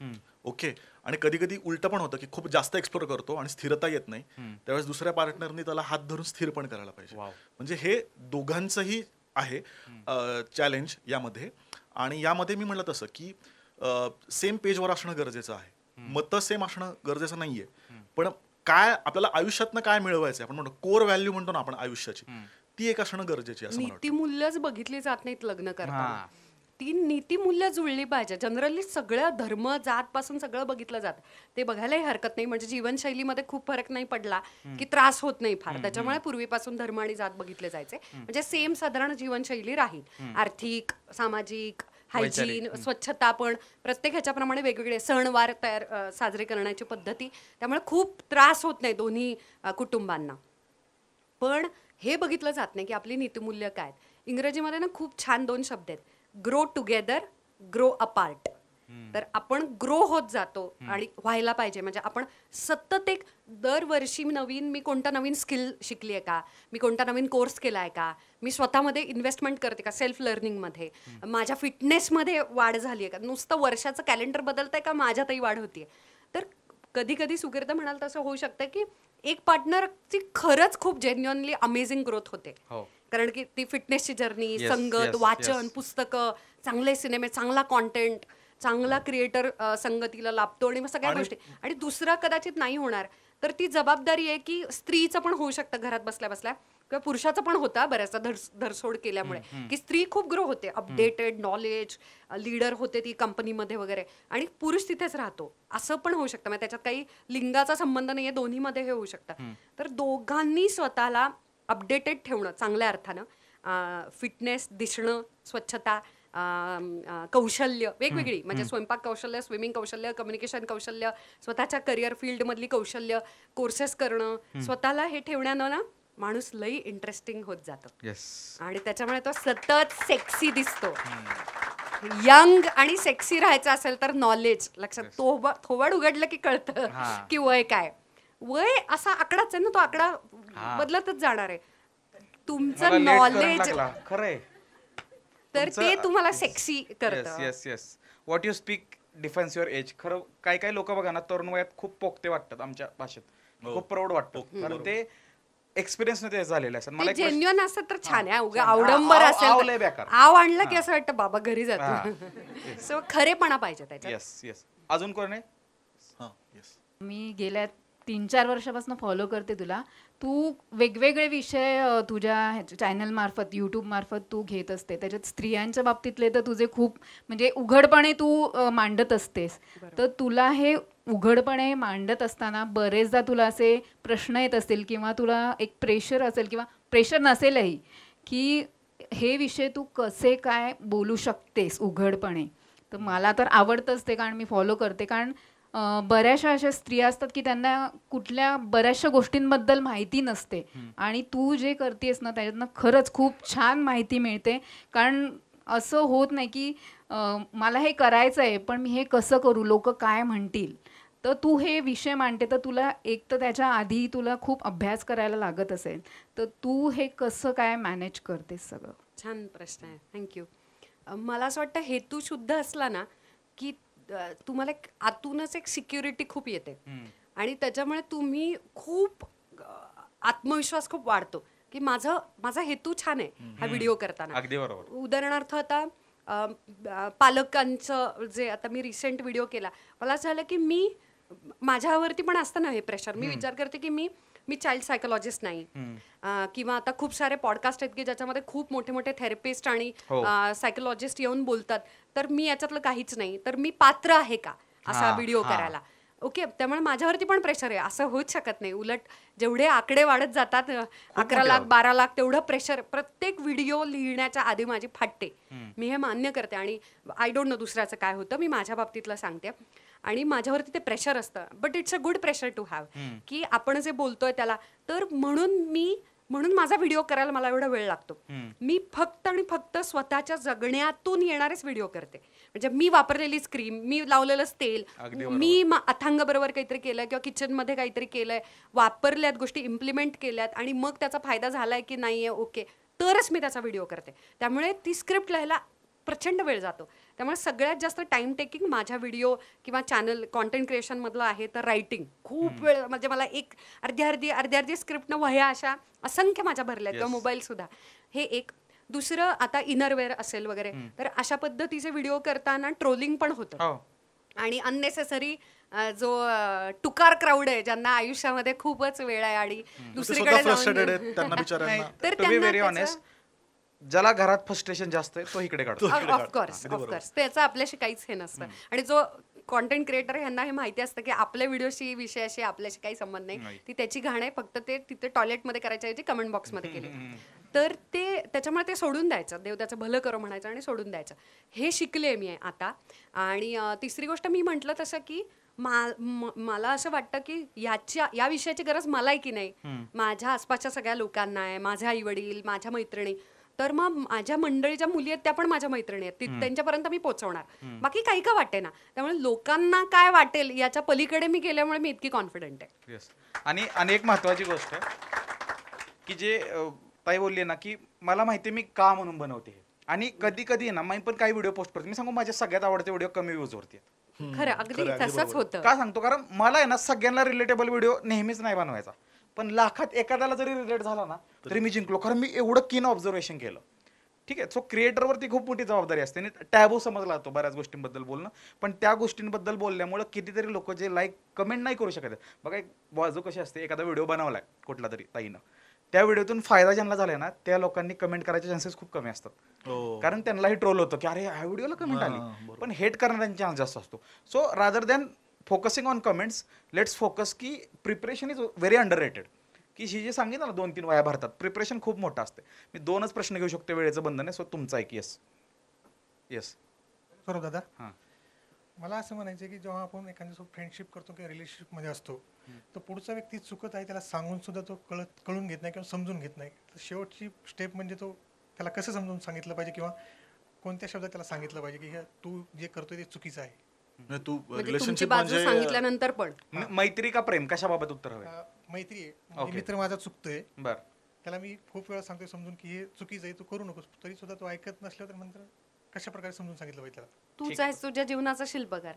ओके. आणि कधी कधी उलटं पण होतं की खूप जास्त एक्सप्लोर करतो आणि स्थिरता येत नाही, त्यावेळेस दुसऱ्या पार्टनरनी त्याला हात धरून स्थिर पण करायला पाहिजे. म्हणजे हे दोघांचंही आहे चॅलेंज यामध्ये. आणि यामध्ये मी म्हटलं तसं की सेम पेजवर असणं गरजेचं आहे. मतं सेम असणं गरजेचं नाहीये, पण काय आपल्याला आयुष्यातनं काय मिळवायचं आपण म्हणतो कोर व्हॅल्यू म्हणतो ना आपण आयुष्याची, ती एक असणं गरजेची आहे असं मला वाटतं. नीतिमूल्यच बघितली जात नाहीत लग्न करताना. ती नीतिमूल्य जुळली पाहिजे. जनरली सगळं धर्म जात पासून सगळं बघितलं जातं, ते बघायलाही हरकत नाही. म्हणजे जीवनशैलीमध्ये खूप फरक नाही पडला की त्रास होत नाही फार. त्याच्यामुळे पूर्वीपासून धर्म आणि जात बघितले जायचे. म्हणजे सेम साधारण जीवनशैली राहील. आर्थिक, सामाजिक, हायजीन, स्वच्छता पण प्रत्येक ह्याच्याप्रमाणे वेगवेगळे सणवार साजरे करण्याची पद्धती, त्यामुळे खूप त्रास होत नाही दोन्ही कुटुंबांना. पण हे बघितलं जात नाही की आपली नीतिमूल्य काय. इंग्रजीमध्ये ना खूप छान 2 शब्द आहेत, ग्रो टुगेदर, ग्रो अपार्ट. तर आपण ग्रो होत जातो आणि व्हायला पाहिजे. म्हणजे आपण सतत एक दरवर्षी मी कोणता नवीन स्किल शिकली आहे का, मी कोणता नवीन कोर्स केला आहे का, मी स्वतःमध्ये इन्व्हेस्टमेंट करते का, सेल्फ लर्निंगमध्ये, माझ्या फिटनेसमध्ये वाढ झाली आहे का, नुसतं वर्षाचं कॅलेंडर बदलतंय का माझ्यातही वाढ होतीये. तर कधी कधी सुकीर्त म्हणाल तसं होऊ शकतं की एक पार्टनरची खरंच खूप जेन्युअनली अमेझिंग ग्रोथ होते. कारण की ती फिटनेसची जर्नी, संगत, वाचन, पुस्तकं, चांगले सिनेमे, चांगला कॉन्टेंट, चांगला क्रिएटर संगतीला लाभतो आणि मग सगळ्या गोष्टी. आणि दुसरा कदाचित नाही होणार, तर ती जबाबदारी आहे की स्त्रीचं पण होऊ शकतं घरात बसल्या बसल्या, किंवा पुरुषाचं पण होता बऱ्याचदा धरसोड केल्यामुळे, की स्त्री खूप ग्रो होते, अपडेटेड, नॉलेज, लीडर होते ती कंपनीमध्ये वगैरे, आणि पुरुष तिथेच राहतो. असं पण होऊ शकतं. म्हणजे त्याच्यात काही लिंगाचा संबंध नाहीये, दोन्हीमध्ये हे होऊ शकतं. तर दोघांनी स्वतःला अपडेटेड ठेवणं चांगल्या अर्थानं, फिटनेस, दिसणं, स्वच्छता, कौशल्य वेगवेगळी, म्हणजे स्वयंपाक कौशल्य, स्विमिंग कौशल्य, कम्युनिकेशन कौशल्य, स्वतःच्या करिअर फील्डमधली कौशल्य, कोर्सेस करणं, स्वतःला हे ठेवण्यानं ना माणूस लई इंटरेस्टिंग होत जातो. आणि त्याच्यामुळे तो सतत सेक्सी दिसतो. यंग आणि सेक्सी राहायचं असेल तर नॉलेज लक्षात, थोबाड उघडलं की कळतं की वय काय. वय असा आकडाच आहे ना, तो आकडा बदलतच जाणार आहे. तुमचं नॉलेज खरंय, तर ते तुम्हाला सेक्सी करतं. Yes. What you speak defines your age. खरं काही काही लोक बघा ना तरुण वयात खूप पोकते वाटतात, आमच्या भाषेत खूप प्राऊड वाटतं, कारण ते एक्सपिरियन्स ते झालेलं असतं. मला जेन्युअन असतं तर छान आहे. उगा आवडंबर असेल, आव आणलं की असं वाटतं बाबा घरी जातो. सो खरेपणा पाहिजे त्याच्यात. येस. अजून कोण आहे? मी गेल्या 3-4 वर्षापासून फॉलो करते तुला. तू वेगवेगळे विषय तुझ्या चॅनल मार्फत, यूट्यूब मार्फत तू घेत असते. त्याच्यात स्त्रियांच्या बाबतीतले तर तुझे खूप म्हणजे उघडपणे तू मांडत असतेस. तर तुला हे उघडपणे मांडत असताना बरेचदा तुला असे प्रश्न येत असतील किंवा तुला एक प्रेशर असेल किंवा प्रेशर नसेलही, की हे विषय तू कसे काय बोलू शकतेस उघडपणे. तर मला तर आवडतंच ते, कारण मी फॉलो करते. कारण बऱ्याचशा अशा स्त्रिया असतात की त्यांना कुठल्या बऱ्याचशा गोष्टींबद्दल माहिती नसते, आणि तू जे करतेस ना त्याच्यातनं खरंच खूप छान माहिती मिळते. कारण असं होत नाही की मला हे करायचं आहे पण मी हे कसं करू, लोक काय म्हणतील. तर तू हे विषय मांडते तर तुला एक तर त्याच्या आधी तुला खूप अभ्यास करायला लागत असेल, तर तू हे कसं काय मॅनेज करतेस सगळं. छान प्रश्न आहे, थँक्यू. मला असं वाटतं हेतू शुद्ध असला ना की तुम्हाला आतूनच एक सिक्युरिटी खूप येते, आणि त्याच्यामुळे तुम्ही खूप आत्मविश्वास खूप वाढतो की माझा हेतू छान आहे हा व्हिडिओ करताना. अगदी बरोबर. उदाहरणार्थ आता पालकांचं जे आता मी रिसेंट व्हिडिओ केला, मला असं झालं की मी माझ्यावरती पण असतं ना हे प्रेशर. मी विचार करते की मी मी चाइल्ड सायकोलॉजिस्ट नाही किंवा आता खूप सारे पॉडकास्ट आहेत की ज्याच्यामध्ये खूप मोठे मोठे थेरपिस्ट आणि सायकोलॉजिस्ट येऊन बोलतात, तर मी याच्यातलं काहीच नाही. तर मी पात्र आहे का असा व्हिडिओ करायला? ओके, त्यामुळे माझ्यावरती पण प्रेशर आहे, असं होऊच शकत नाही. उलट जेवढे आकडे वाढत जातात 11 लाख 12 लाख तेवढं प्रेशर प्रत्येक व्हिडिओ लिहिण्याच्या आधी माझी फाटते. मी हे मान्य करते आणि आय डोंट नो दुसऱ्याचं काय होतं, मी माझ्या बाबतीतलं सांगते. आणि माझ्यावरती ते प्रेशर असतं, but it's a good pressure to have, की आपण जे बोलतोय त्याला. तर म्हणून माझा व्हिडिओ करायला मला एवढा वेळ लागतो. मी फक्त आणि फक्त स्वतःच्या जगण्यातून येणारेच व्हिडिओ करते. म्हणजे मी वापरलेली क्रीम, मी लावलेलं तेल, मी अथांग बरोबर काहीतरी केलंय किंवा किचनमध्ये काहीतरी केलंय, वापरल्यात गोष्टी, इम्प्लिमेंट केल्यात आणि मग त्याचा फायदा झालाय की नाहीये, ओके, तरच मी त्याचा व्हिडिओ करते. त्यामुळे ती स्क्रिप्ट लिहायला प्रचंड वेळ जातो. त्यामुळे सगळ्यात जास्त टाइम टेकिंग माझ्या व्हिडिओ किंवा चॅनल कॉन्टेंट क्रिएशन मधलं आहे तर रायटिंग. खूप वेळ, म्हणजे मला एक अर्धी स्क्रिप्टनं वह्या अशा असंख्य माझ्या भरल्या किंवा मोबाईल सुद्धा. हे एक. दुसरं, आता इनरवेअर असेल वगैरे, तर अशा पद्धतीचे व्हिडिओ करताना ट्रोलिंग पण होतं आणि अननेसेसरी जो टुकार क्राऊड आहे ज्यांना आयुष्यामध्ये खूपच वेळ आहे आणि दुसरीकडे तर व्हेरी ऑनेस्ट, ज्याला घरात फ्रस्ट्रेशन जास्त आहे तो इकडे काढतो. ऑफकोर्स त्याचं आपल्याशी काहीच हे नसतं. आणि जो कॉन्टेंट क्रिएटर ह्यांना हे माहिती असतं की आपल्या व्हिडिओशी विषयाशी आपल्याशी काही संबंध नाही, ती त्याची घाण आहे, फक्त ते तिथे टॉयलेटमध्ये करायच्या ऐवजी कमेंट बॉक्समध्ये केले, तर ते त्याच्यामुळे ते सोडून द्यायचं. देव त्याचं भलं करो म्हणायचं आणि सोडून द्यायचं. हे शिकले मी आता. आणि तिसरी गोष्ट, मी म्हटलं तसं की मला असं वाटतं की या विषयाची गरज मला आहे की नाही, माझ्या आसपासच्या सगळ्या लोकांना आहे, माझे आई वडील, माझ्या मैत्रिणी. तर मग माझ्या मंडळीच्या मुली आहेत त्या पण माझ्या मैत्रिणी आहेत, त्यांच्यापर्यंत मी पोहोचवणार. बाकी काही का वाटे ना, त्यामुळे लोकांना काय वाटेल याच्या पलीकडे मी गेल्यामुळे मी इतकी कॉन्फिडंट आहे. आणि एक महत्वाची गोष्ट की जे ताई बोलली ना, की मला माहिती मी का म्हणून बनवते हे. आणि कधी कधी ना मी पण काही व्हिडिओ पोस्ट करतो. मी सांगू, माझे सगळ्यात आवडते व्हिडिओ कमी व्ह्यूज वरती आहेत. खरं, अगदी तसंच होतं. का सांगतो, कारण मला आहे ना सगळ्यांना रिलेटेबल व्हिडिओ नेहमीच नाही बनवायचा, पण लाखात एखाद्याला जरी रिलेट झाला ना तरी मी जिंकलो, कारण मी एवढं कीन ऑब्झर्वेशन केलं. ठीक आहे, सो क्रिएटरवरती खूप मोठी जबाबदारी असते आणि टॅबू समजला जातो बऱ्याच गोष्टींबद्दल बोलणं, पण त्या गोष्टींबद्दल बोलल्यामुळे कितीतरी लोक जे लाईक कमेंट नाही करू शकत. बघा, एक बाजू कशी असते, एखादा व्हिडिओ बनवलाय कुठला तरी ताईनं, त्या व्हिडिओतून फायदा ज्यांना झालाय ना त्या लोकांनी कमेंट करायचे चान्सेस खूप कमी असतात, कारण त्यांनाही ट्रोल होतं की अरे ह्या व्हिडिओला कमेंट आली, पण हेट करणाऱ्यांचा चान्स जास्त असतो. So rather than focusing on comments, let's focus की प्रिपरेशन इज व्हेरी अंडररेटेड. की ही जे सांगितलं ना 2-3 वया भारतात, प्रिपरेशन खूप मोठं असते. मी 2च प्रश्न घेऊ शकतो, वेळेचं बंधन आहे. सो तुमचा एक येस बरोबर दादा. हां, मला असं म्हणायचं आहे की जेव्हा आपण एखाद्यासोबत फ्रेंडशिप करतो किंवा रिलेशनशिपमध्ये असतो, तर पुढचा व्यक्ती चुकत आहे त्याला सांगून सुद्धा तो कळून घेत नाही किंवा समजून घेत नाही. तर शेवटची स्टेप म्हणजे तो त्याला कसं समजून सांगितलं पाहिजे किंवा कोणत्या शब्दात त्याला सांगितलं पाहिजे की तू जे करतोय ते चुकीचं आहे. तुमची बाजू सांगितल्यानंतर पण मैत्री का प्रेम, कशाबाबत उत्तर हवे? मैत्री आहे, मित्र माझा चुकतोय, बर, त्याला मी खूप वेळा सांगतोय समजून की हे चुकीचं आहे, तू करू नकोस, तरी सुद्धा तो ऐकत नसल्यावर नंतर कशा प्रकारे समजून सांगितलं पाहिजे त्याला? तूच आहेस तुझ्या जीवनाचा शिल्पकार.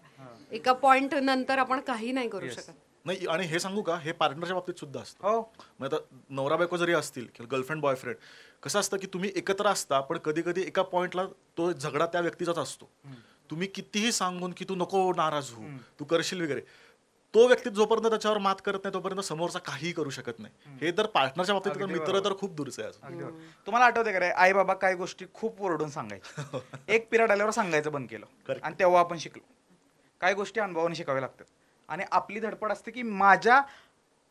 एका पॉइंट नंतर आपण काही नाही करू शकत. नाही, आणि हे सांगू का, हे पार्टनरच्या बाबतीत सुद्धा असतं. म्हणजे आता नवरा बायको जरी असतील किंवा गर्लफ्रेंड बॉयफ्रेंड, कसं असतं की तुम्ही एकत्र असता, पण कधी कधी एका पॉइंटला तो झगडा त्या व्यक्तीचाच असतो. तुम्ही कितीही सांगून की तू नको नाराज होऊ, तू करशील वगैरे, तो व्यक्ती जोपर्यंत त्याच्यावर मात करत नाही तोपर्यंत समोरचा काहीही करू शकत नाही. हे तर पार्टनरच्या बाबतीत, मित्र तर खूप दूरचं आहे. तुम्हाला आठवते का रे, आई बाबा काही गोष्टी खूप ओरडून सांगायचे, एक पिरियड आल्यावर सांगायचं बंद केलं आणि तेव्हा आपण शिकलो. काही गोष्टी अनुभवाने शिकाव्या लागतात आणि आपली धडपड असते की माझ्या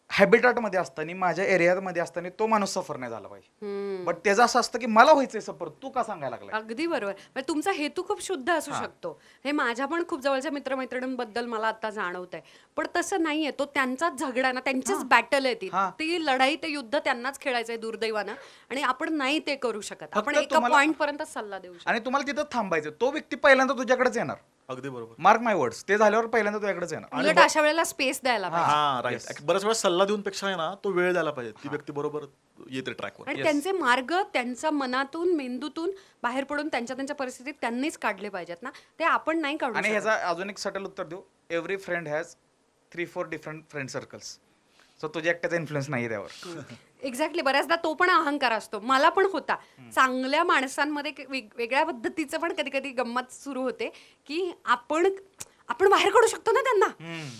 हॅबिटाटमध्ये असताना, माझ्या एरियामध्ये असताना तो माणूस सफर नाही झाला पाहिजे, बट त्याचं असं असतं की मला व्हायचंय सफर, तू का सांगायला लागला? अगदी बरोबर. म्हणजे तुमचा हेतू खूप शुद्ध असू शकतो. हे माझ्या पण खूप जवळच्या मित्रमैत्रिणींबद्दल मला आता जाणवत आहे, पण तसं नाहीये. तो त्यांचाच झगडा ना, त्यांचीच बॅटल आहे ती लढाई, ते युद्ध त्यांनाच खेळायचंय दुर्दैवानं, आणि आपण नाही ते करू शकत. आपण एका पॉइंट पर्यंत सल्ला देऊ शकतो आणि तुम्हाला तिथं थांबायचं. तो व्यक्ती पहिल्यांदा तुझ्याकडेच येणार. अगदी बरोबर, मार्क माय वर्ड्स, ते झाल्यावर पहिल्यांदा तुझ्याकडेच येणार. उलट अशा वेळेला स्पेस द्यायला पाहिजे. हा, राईट. बऱ्याच वेळा सल्ला देऊन पेक्षा आहे ना, तो वेळ द्यायला पाहिजे. ती व्यक्ती बरोबर येते ट्रॅकवर. आणि त्यांचे मार्ग त्यांच्या मनातून, मेंदूतून बाहेर पडून त्यांच्या परिस्थितीत त्यांनीच काढले पाहिजेत ना, ते आपण नाही काढू. आणि ह्याचा अजून एक सटल उत्तर देऊ, every friend has 3-4 different friend circles. So तुझ्या एकट्याचा इन्फ्लुएन्स नाही त्यावर. एक्झॅक्टली. बऱ्याचदा तो पण अहंकार असतो, मला पण होता. चांगल्या माणसांमध्ये वेगळ्या पद्धतीचं पण कधी कधी गंमत सुरू होते की आपण बाहेर काढू शकतो ना त्यांना,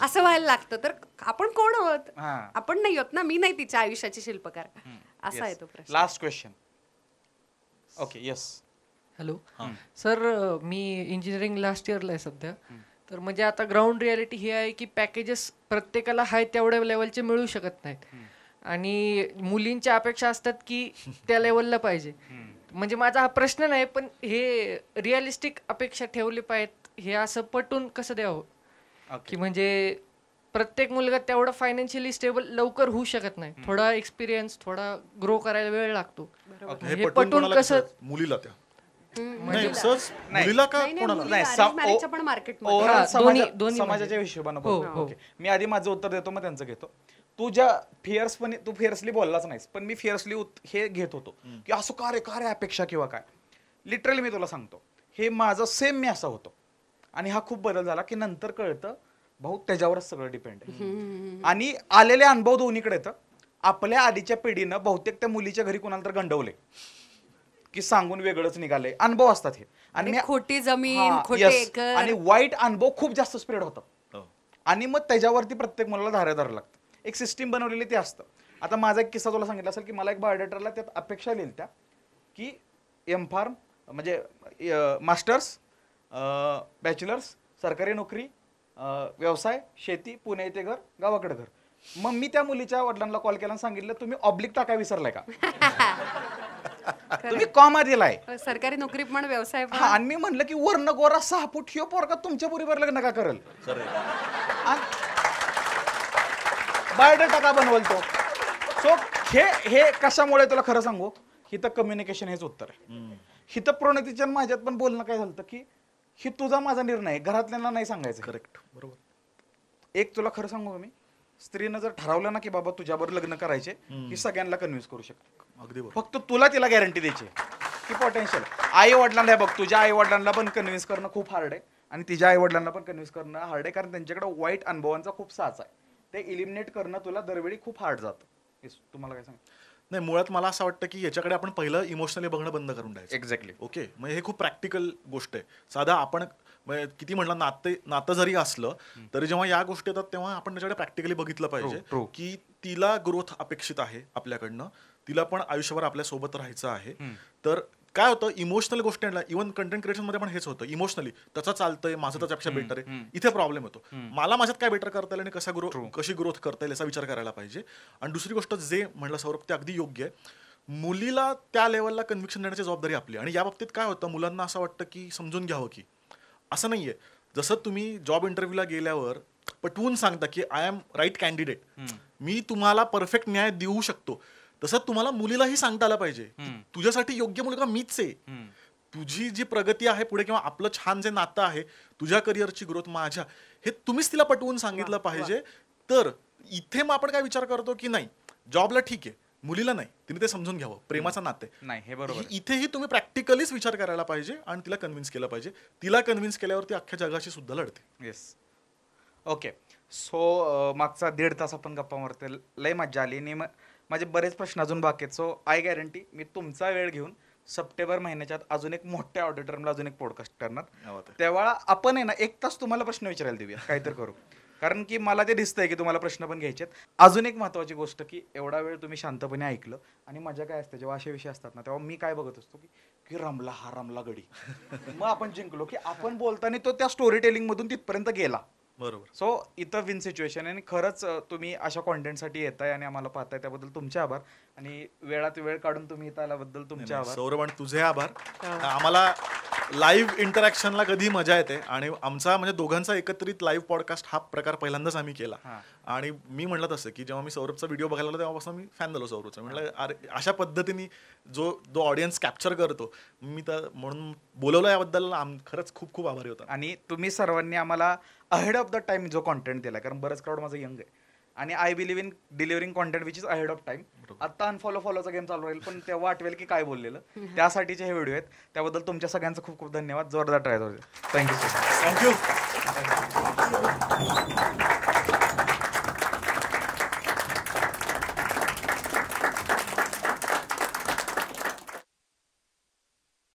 असं व्हायला लागतं. तर आपण कोण आहोत? हा. आपण नाही होत ना, मी नाही तिच्या आयुष्याची शिल्पकार, असा आहे तो प्रश्न. Last question. Okay, yes. Hello sir, मी इंजिनिअरिंग लास्ट इयरला आहे सध्या. तर म्हणजे आता ग्राउंड रियालिटी ही आहे की पॅकेजेस प्रत्येकाला हाय तेवढ्या लेवलचे मिळू शकत नाहीत, आणि मुलींच्या अपेक्षा असतात की त्या लेवलला पाहिजे. म्हणजे माझा हा प्रश्न नाही, पण हे रिअलिस्टिक अपेक्षा ठेवली पाहिजेत, हे असं पटून कसं द्यावं की म्हणजे प्रत्येक मुलगा तेवढा फायनान्शियली स्टेबल लवकर होऊ शकत नाही. थोडा एक्सपिरियन्स, थोडा ग्रो करायला वेळ लागतो. हे पटवून कोणाला कसं? मुलीला त्या नाही, सहज मुलीला का नाही, नाही, कोणाला? मुली नाही, arrange marriage च्या पण मार्केटमध्ये. ओव्हरऑल दोन्ही समाजाच्या हिशोबानं हो, बोलतो. हो. Okay. मी आधी माझं उत्तर देतो, मग त्यांचं घेतो. तू फिअर्सली बोललाच नाहीस, पण मी फिअर्सली हे घेत होतो की असं का रे अपेक्षा किंवा काय. लिटरली मी तुला सांगतो, हे माझं सेम मी असं होतो, आणि हा खूप बदल झाला की नंतर कळतं भाऊ त्याच्यावरच सगळं डिपेंड आहे. आणि आलेले अनुभव दोन्हीकडे येतं. आपल्या आधीच्या पिढीनं बहुतेक त्या मुलीच्या घरी कुणाला तर गंडवले की सांगून वेगळंच निघाले, अनुभव असतात हे. आणि खोटी जमीन, हा, खोटे yes. एकर, आणि वाईट अनुभव खूप जास्त स्प्रेड होतात, हो. आणि मग त्याच्यावरती प्रत्येक मुलाला धाऱ्या धरावं लागतं. एक सिस्टीम बनवलेली ते असतं. आता माझा एक किस्सा तुला सांगितला असेल की मला एक बायोडेटरला त्यात अपेक्षा लिहिली त्या की M.Pharm म्हणजे मास्टर्स, बॅचलर्स, सरकारी नोकरी, व्यवसाय, शेती, पुणे येथे घर, गावाकडे घर. मग मी त्या मुलीच्या वडिलांना कॉल केला आणि सांगितलं तुम्ही ऑब्लिक टाकाय विसरलाय का? तुम्ही कॉमा दिलाय. सरकारी नोकरी पण, व्यवसाय पण. आणि मी म्हणलं की वर्ण गोरा 6 फूट ह्यो पोरगा तुमच्या बरोबर लग्न का करेल? बायोडेटा का बनवल तो? सो हे कशामुळे तुला खरं सांगू, हिथं कम्युनिकेशन हेच उत्तर आहे. हिथं प्रणतीच्या माझ्यात पण बोलणं काय झालं की ही तुझा माझा निर्णय आहे, घरातल्यांना नाही सांगायचं. करेक्ट, बरोबर. एक तुला खरं सांगू मी, स्त्रीनं जर ठरवलं ना की बाबा तुझ्याबरोबर लग्न करायचे, की सगळ्यांना कन्व्हिन्स करू शकते. अगदी बरोबर. फक्त तुला तिला गॅरंटी द्यायची की पोटेन्शियल. आई वडिलांना बघ, तुझ्या आई वडिलांना पण कन्व्हिन्स करणं खूप हार्ड आहे, आणि तिच्या आई वडिलांना पण कन्व्हिन्स करणं हार्ड आहे, कारण त्यांच्याकडे वाईट अनुभवांचा खूप साच आहे. ते इलिमिनेट करणं तुला दरवेळी खूप हार्ड जातं. तुम्हाला काय सांग? नाही, मुळात मला असं वाटतं की याच्याकडे आपण पहिलं इमोशनली बघणं बंद करून द्यायचं. एक्झॅक्टली. ओके, म्हणजे हे खूप प्रॅक्टिकल गोष्ट आहे. साधा आपण किती म्हटलं नातं जरी असलं तरी जेव्हा या गोष्टी येतात तेव्हा आपण त्याच्याकडे प्रॅक्टिकली बघितलं पाहिजे True. की तिला ग्रोथ अपेक्षित आहे आपल्याकडनं, तिला पण आयुष्यभर आपल्या सोबत राहायचं आहे. तर काय होतं, इमोशनल गोष्टी इव्हन कंटेंट क्रिएशन मध्ये पण हेच होतं. इमोशनली त्याचं चालतंय, माझं त्याच्यापेक्षा बेटर आहे, इथे प्रॉब्लेम होतो. मला माझ्यात काय बेटर करता येईल आणि कशी ग्रोथ करता येईल याचा विचार करायला पाहिजे. आणि दुसरी गोष्ट जे म्हणलं सौरभ ते अगदी योग्य आहे, मुलीला त्या लेवलला कन्व्हिक्शन देण्याची जबाबदारी आपली. आणि या बाबतीत काय होतं, मुलांना असं वाटतं की समजून घ्यावं की असं नाहीये. जसं तुम्ही जॉब इंटरव्ह्यूला गेल्यावर पटवून सांगता की आय एम राईट कॅन्डिडेट, मी तुम्हाला परफेक्ट न्याय देऊ शकतो, तसं तुम्हाला मुलीलाही सांगता आलं पाहिजे तुझ्यासाठी योग्य मुलगा मीच आहे. तुझी जी प्रगती आहे पुढे किंवा आपलं छान जे नातं आहे, तुझ्या करिअरची ग्रोथ माझ्या, हे तुम्हीच तिला पटवून सांगितलं पाहिजे. तर इथे मग आपण काय विचार करतो की नाही जॉबला ठीक आहे, मुलीला नाही, तिने ते समजून घ्यावं, प्रेमाचं नातं आहे. नाही, हे बरोबर. इथेही तुम्ही प्रॅक्टिकलीच विचार करायला पाहिजे आणि तिला कन्व्हिन्स केलं पाहिजे. तिला कन्व्हिन्स केल्यावरती अख्ख्या जगाशी सुद्धा लढते. येस. ओके. सो मागचा 1.5 तास आपण गप्पा मारते, लय मजा आली, आणि माझे बरेच प्रश्न अजून बाकी आहेत. सो आय गॅरंटी मी तुमचा वेळ घेऊन सप्टेंबर महिन्याच्यात अजून एक मोठ्या ऑडिटोरियमला अजून एक पॉडकास्ट करणार. तेव्हा आपण आहे ना 1 तास तुम्हाला प्रश्न विचारायला देऊया, काहीतरी करू. कारण की मला ते दिसतंय की तुम्हाला प्रश्न पण घ्यायचे आहेत. अजून एक महत्वाची गोष्ट की एवढा वेळ तुम्ही शांतपणे ऐकलं, आणि मजा काय असते जेव्हा असे विषय असतात ना, तेव्हा मी काय बघत असतो की रमला गडी. मग आपण जिंकलो की आपण बोलताना तो त्या स्टोरी टेलिंग मधून तिथपर्यंत गेला. बरोबर. सो इथं विन सिच्युएशन आहे, आणि खरंच तुम्ही अशा कॉन्टेंटसाठी येताय आणि आम्हाला पाहताय त्याबद्दल तुमचे आभार, आणि वेळात वेळ काढून तुम्ही इथं आल्याबद्दल तुमचे आभार. सौरभ आणि तुझे आभार. आम्हाला लाईव्ह इंटरॅक्शनला कधी मजा येते, आणि आमचा म्हणजे दोघांचा एकत्रित लाईव्ह पॉडकास्ट हा प्रकार पहिल्यांदाच आम्ही केला. आणि मी म्हणलं तसं की जेव्हा मी सौरभचा व्हिडिओ बघायला लागलो तेव्हापासून मी फॅन झालो सौरभचा. म्हटलं अरे अशा पद्धतीने जो ऑडियन्स कॅप्चर करतो मी तर म्हणून बोलवलं, याबद्दल खरंच खूप खूप आभारी होता. आणि तुम्ही सर्वांनी आम्हाला अहेड ऑफ द टाइम जो कॉन्टेंट दिला, कारण बरंच क्राऊड माझं यंग आहे, आणि I believe in delivering content which is ahead of time. आता अनफॉलोचा गेम चालू राहील, पण तेव्हा आठवेल की काय बोललेलं, त्यासाठीचे हे व्हिडिओ आहेत. त्याबद्दल तुमच्या सगळ्यांचं खूप खूप धन्यवाद. जोरदार ट्राय. थँक्यू. थँक्यू.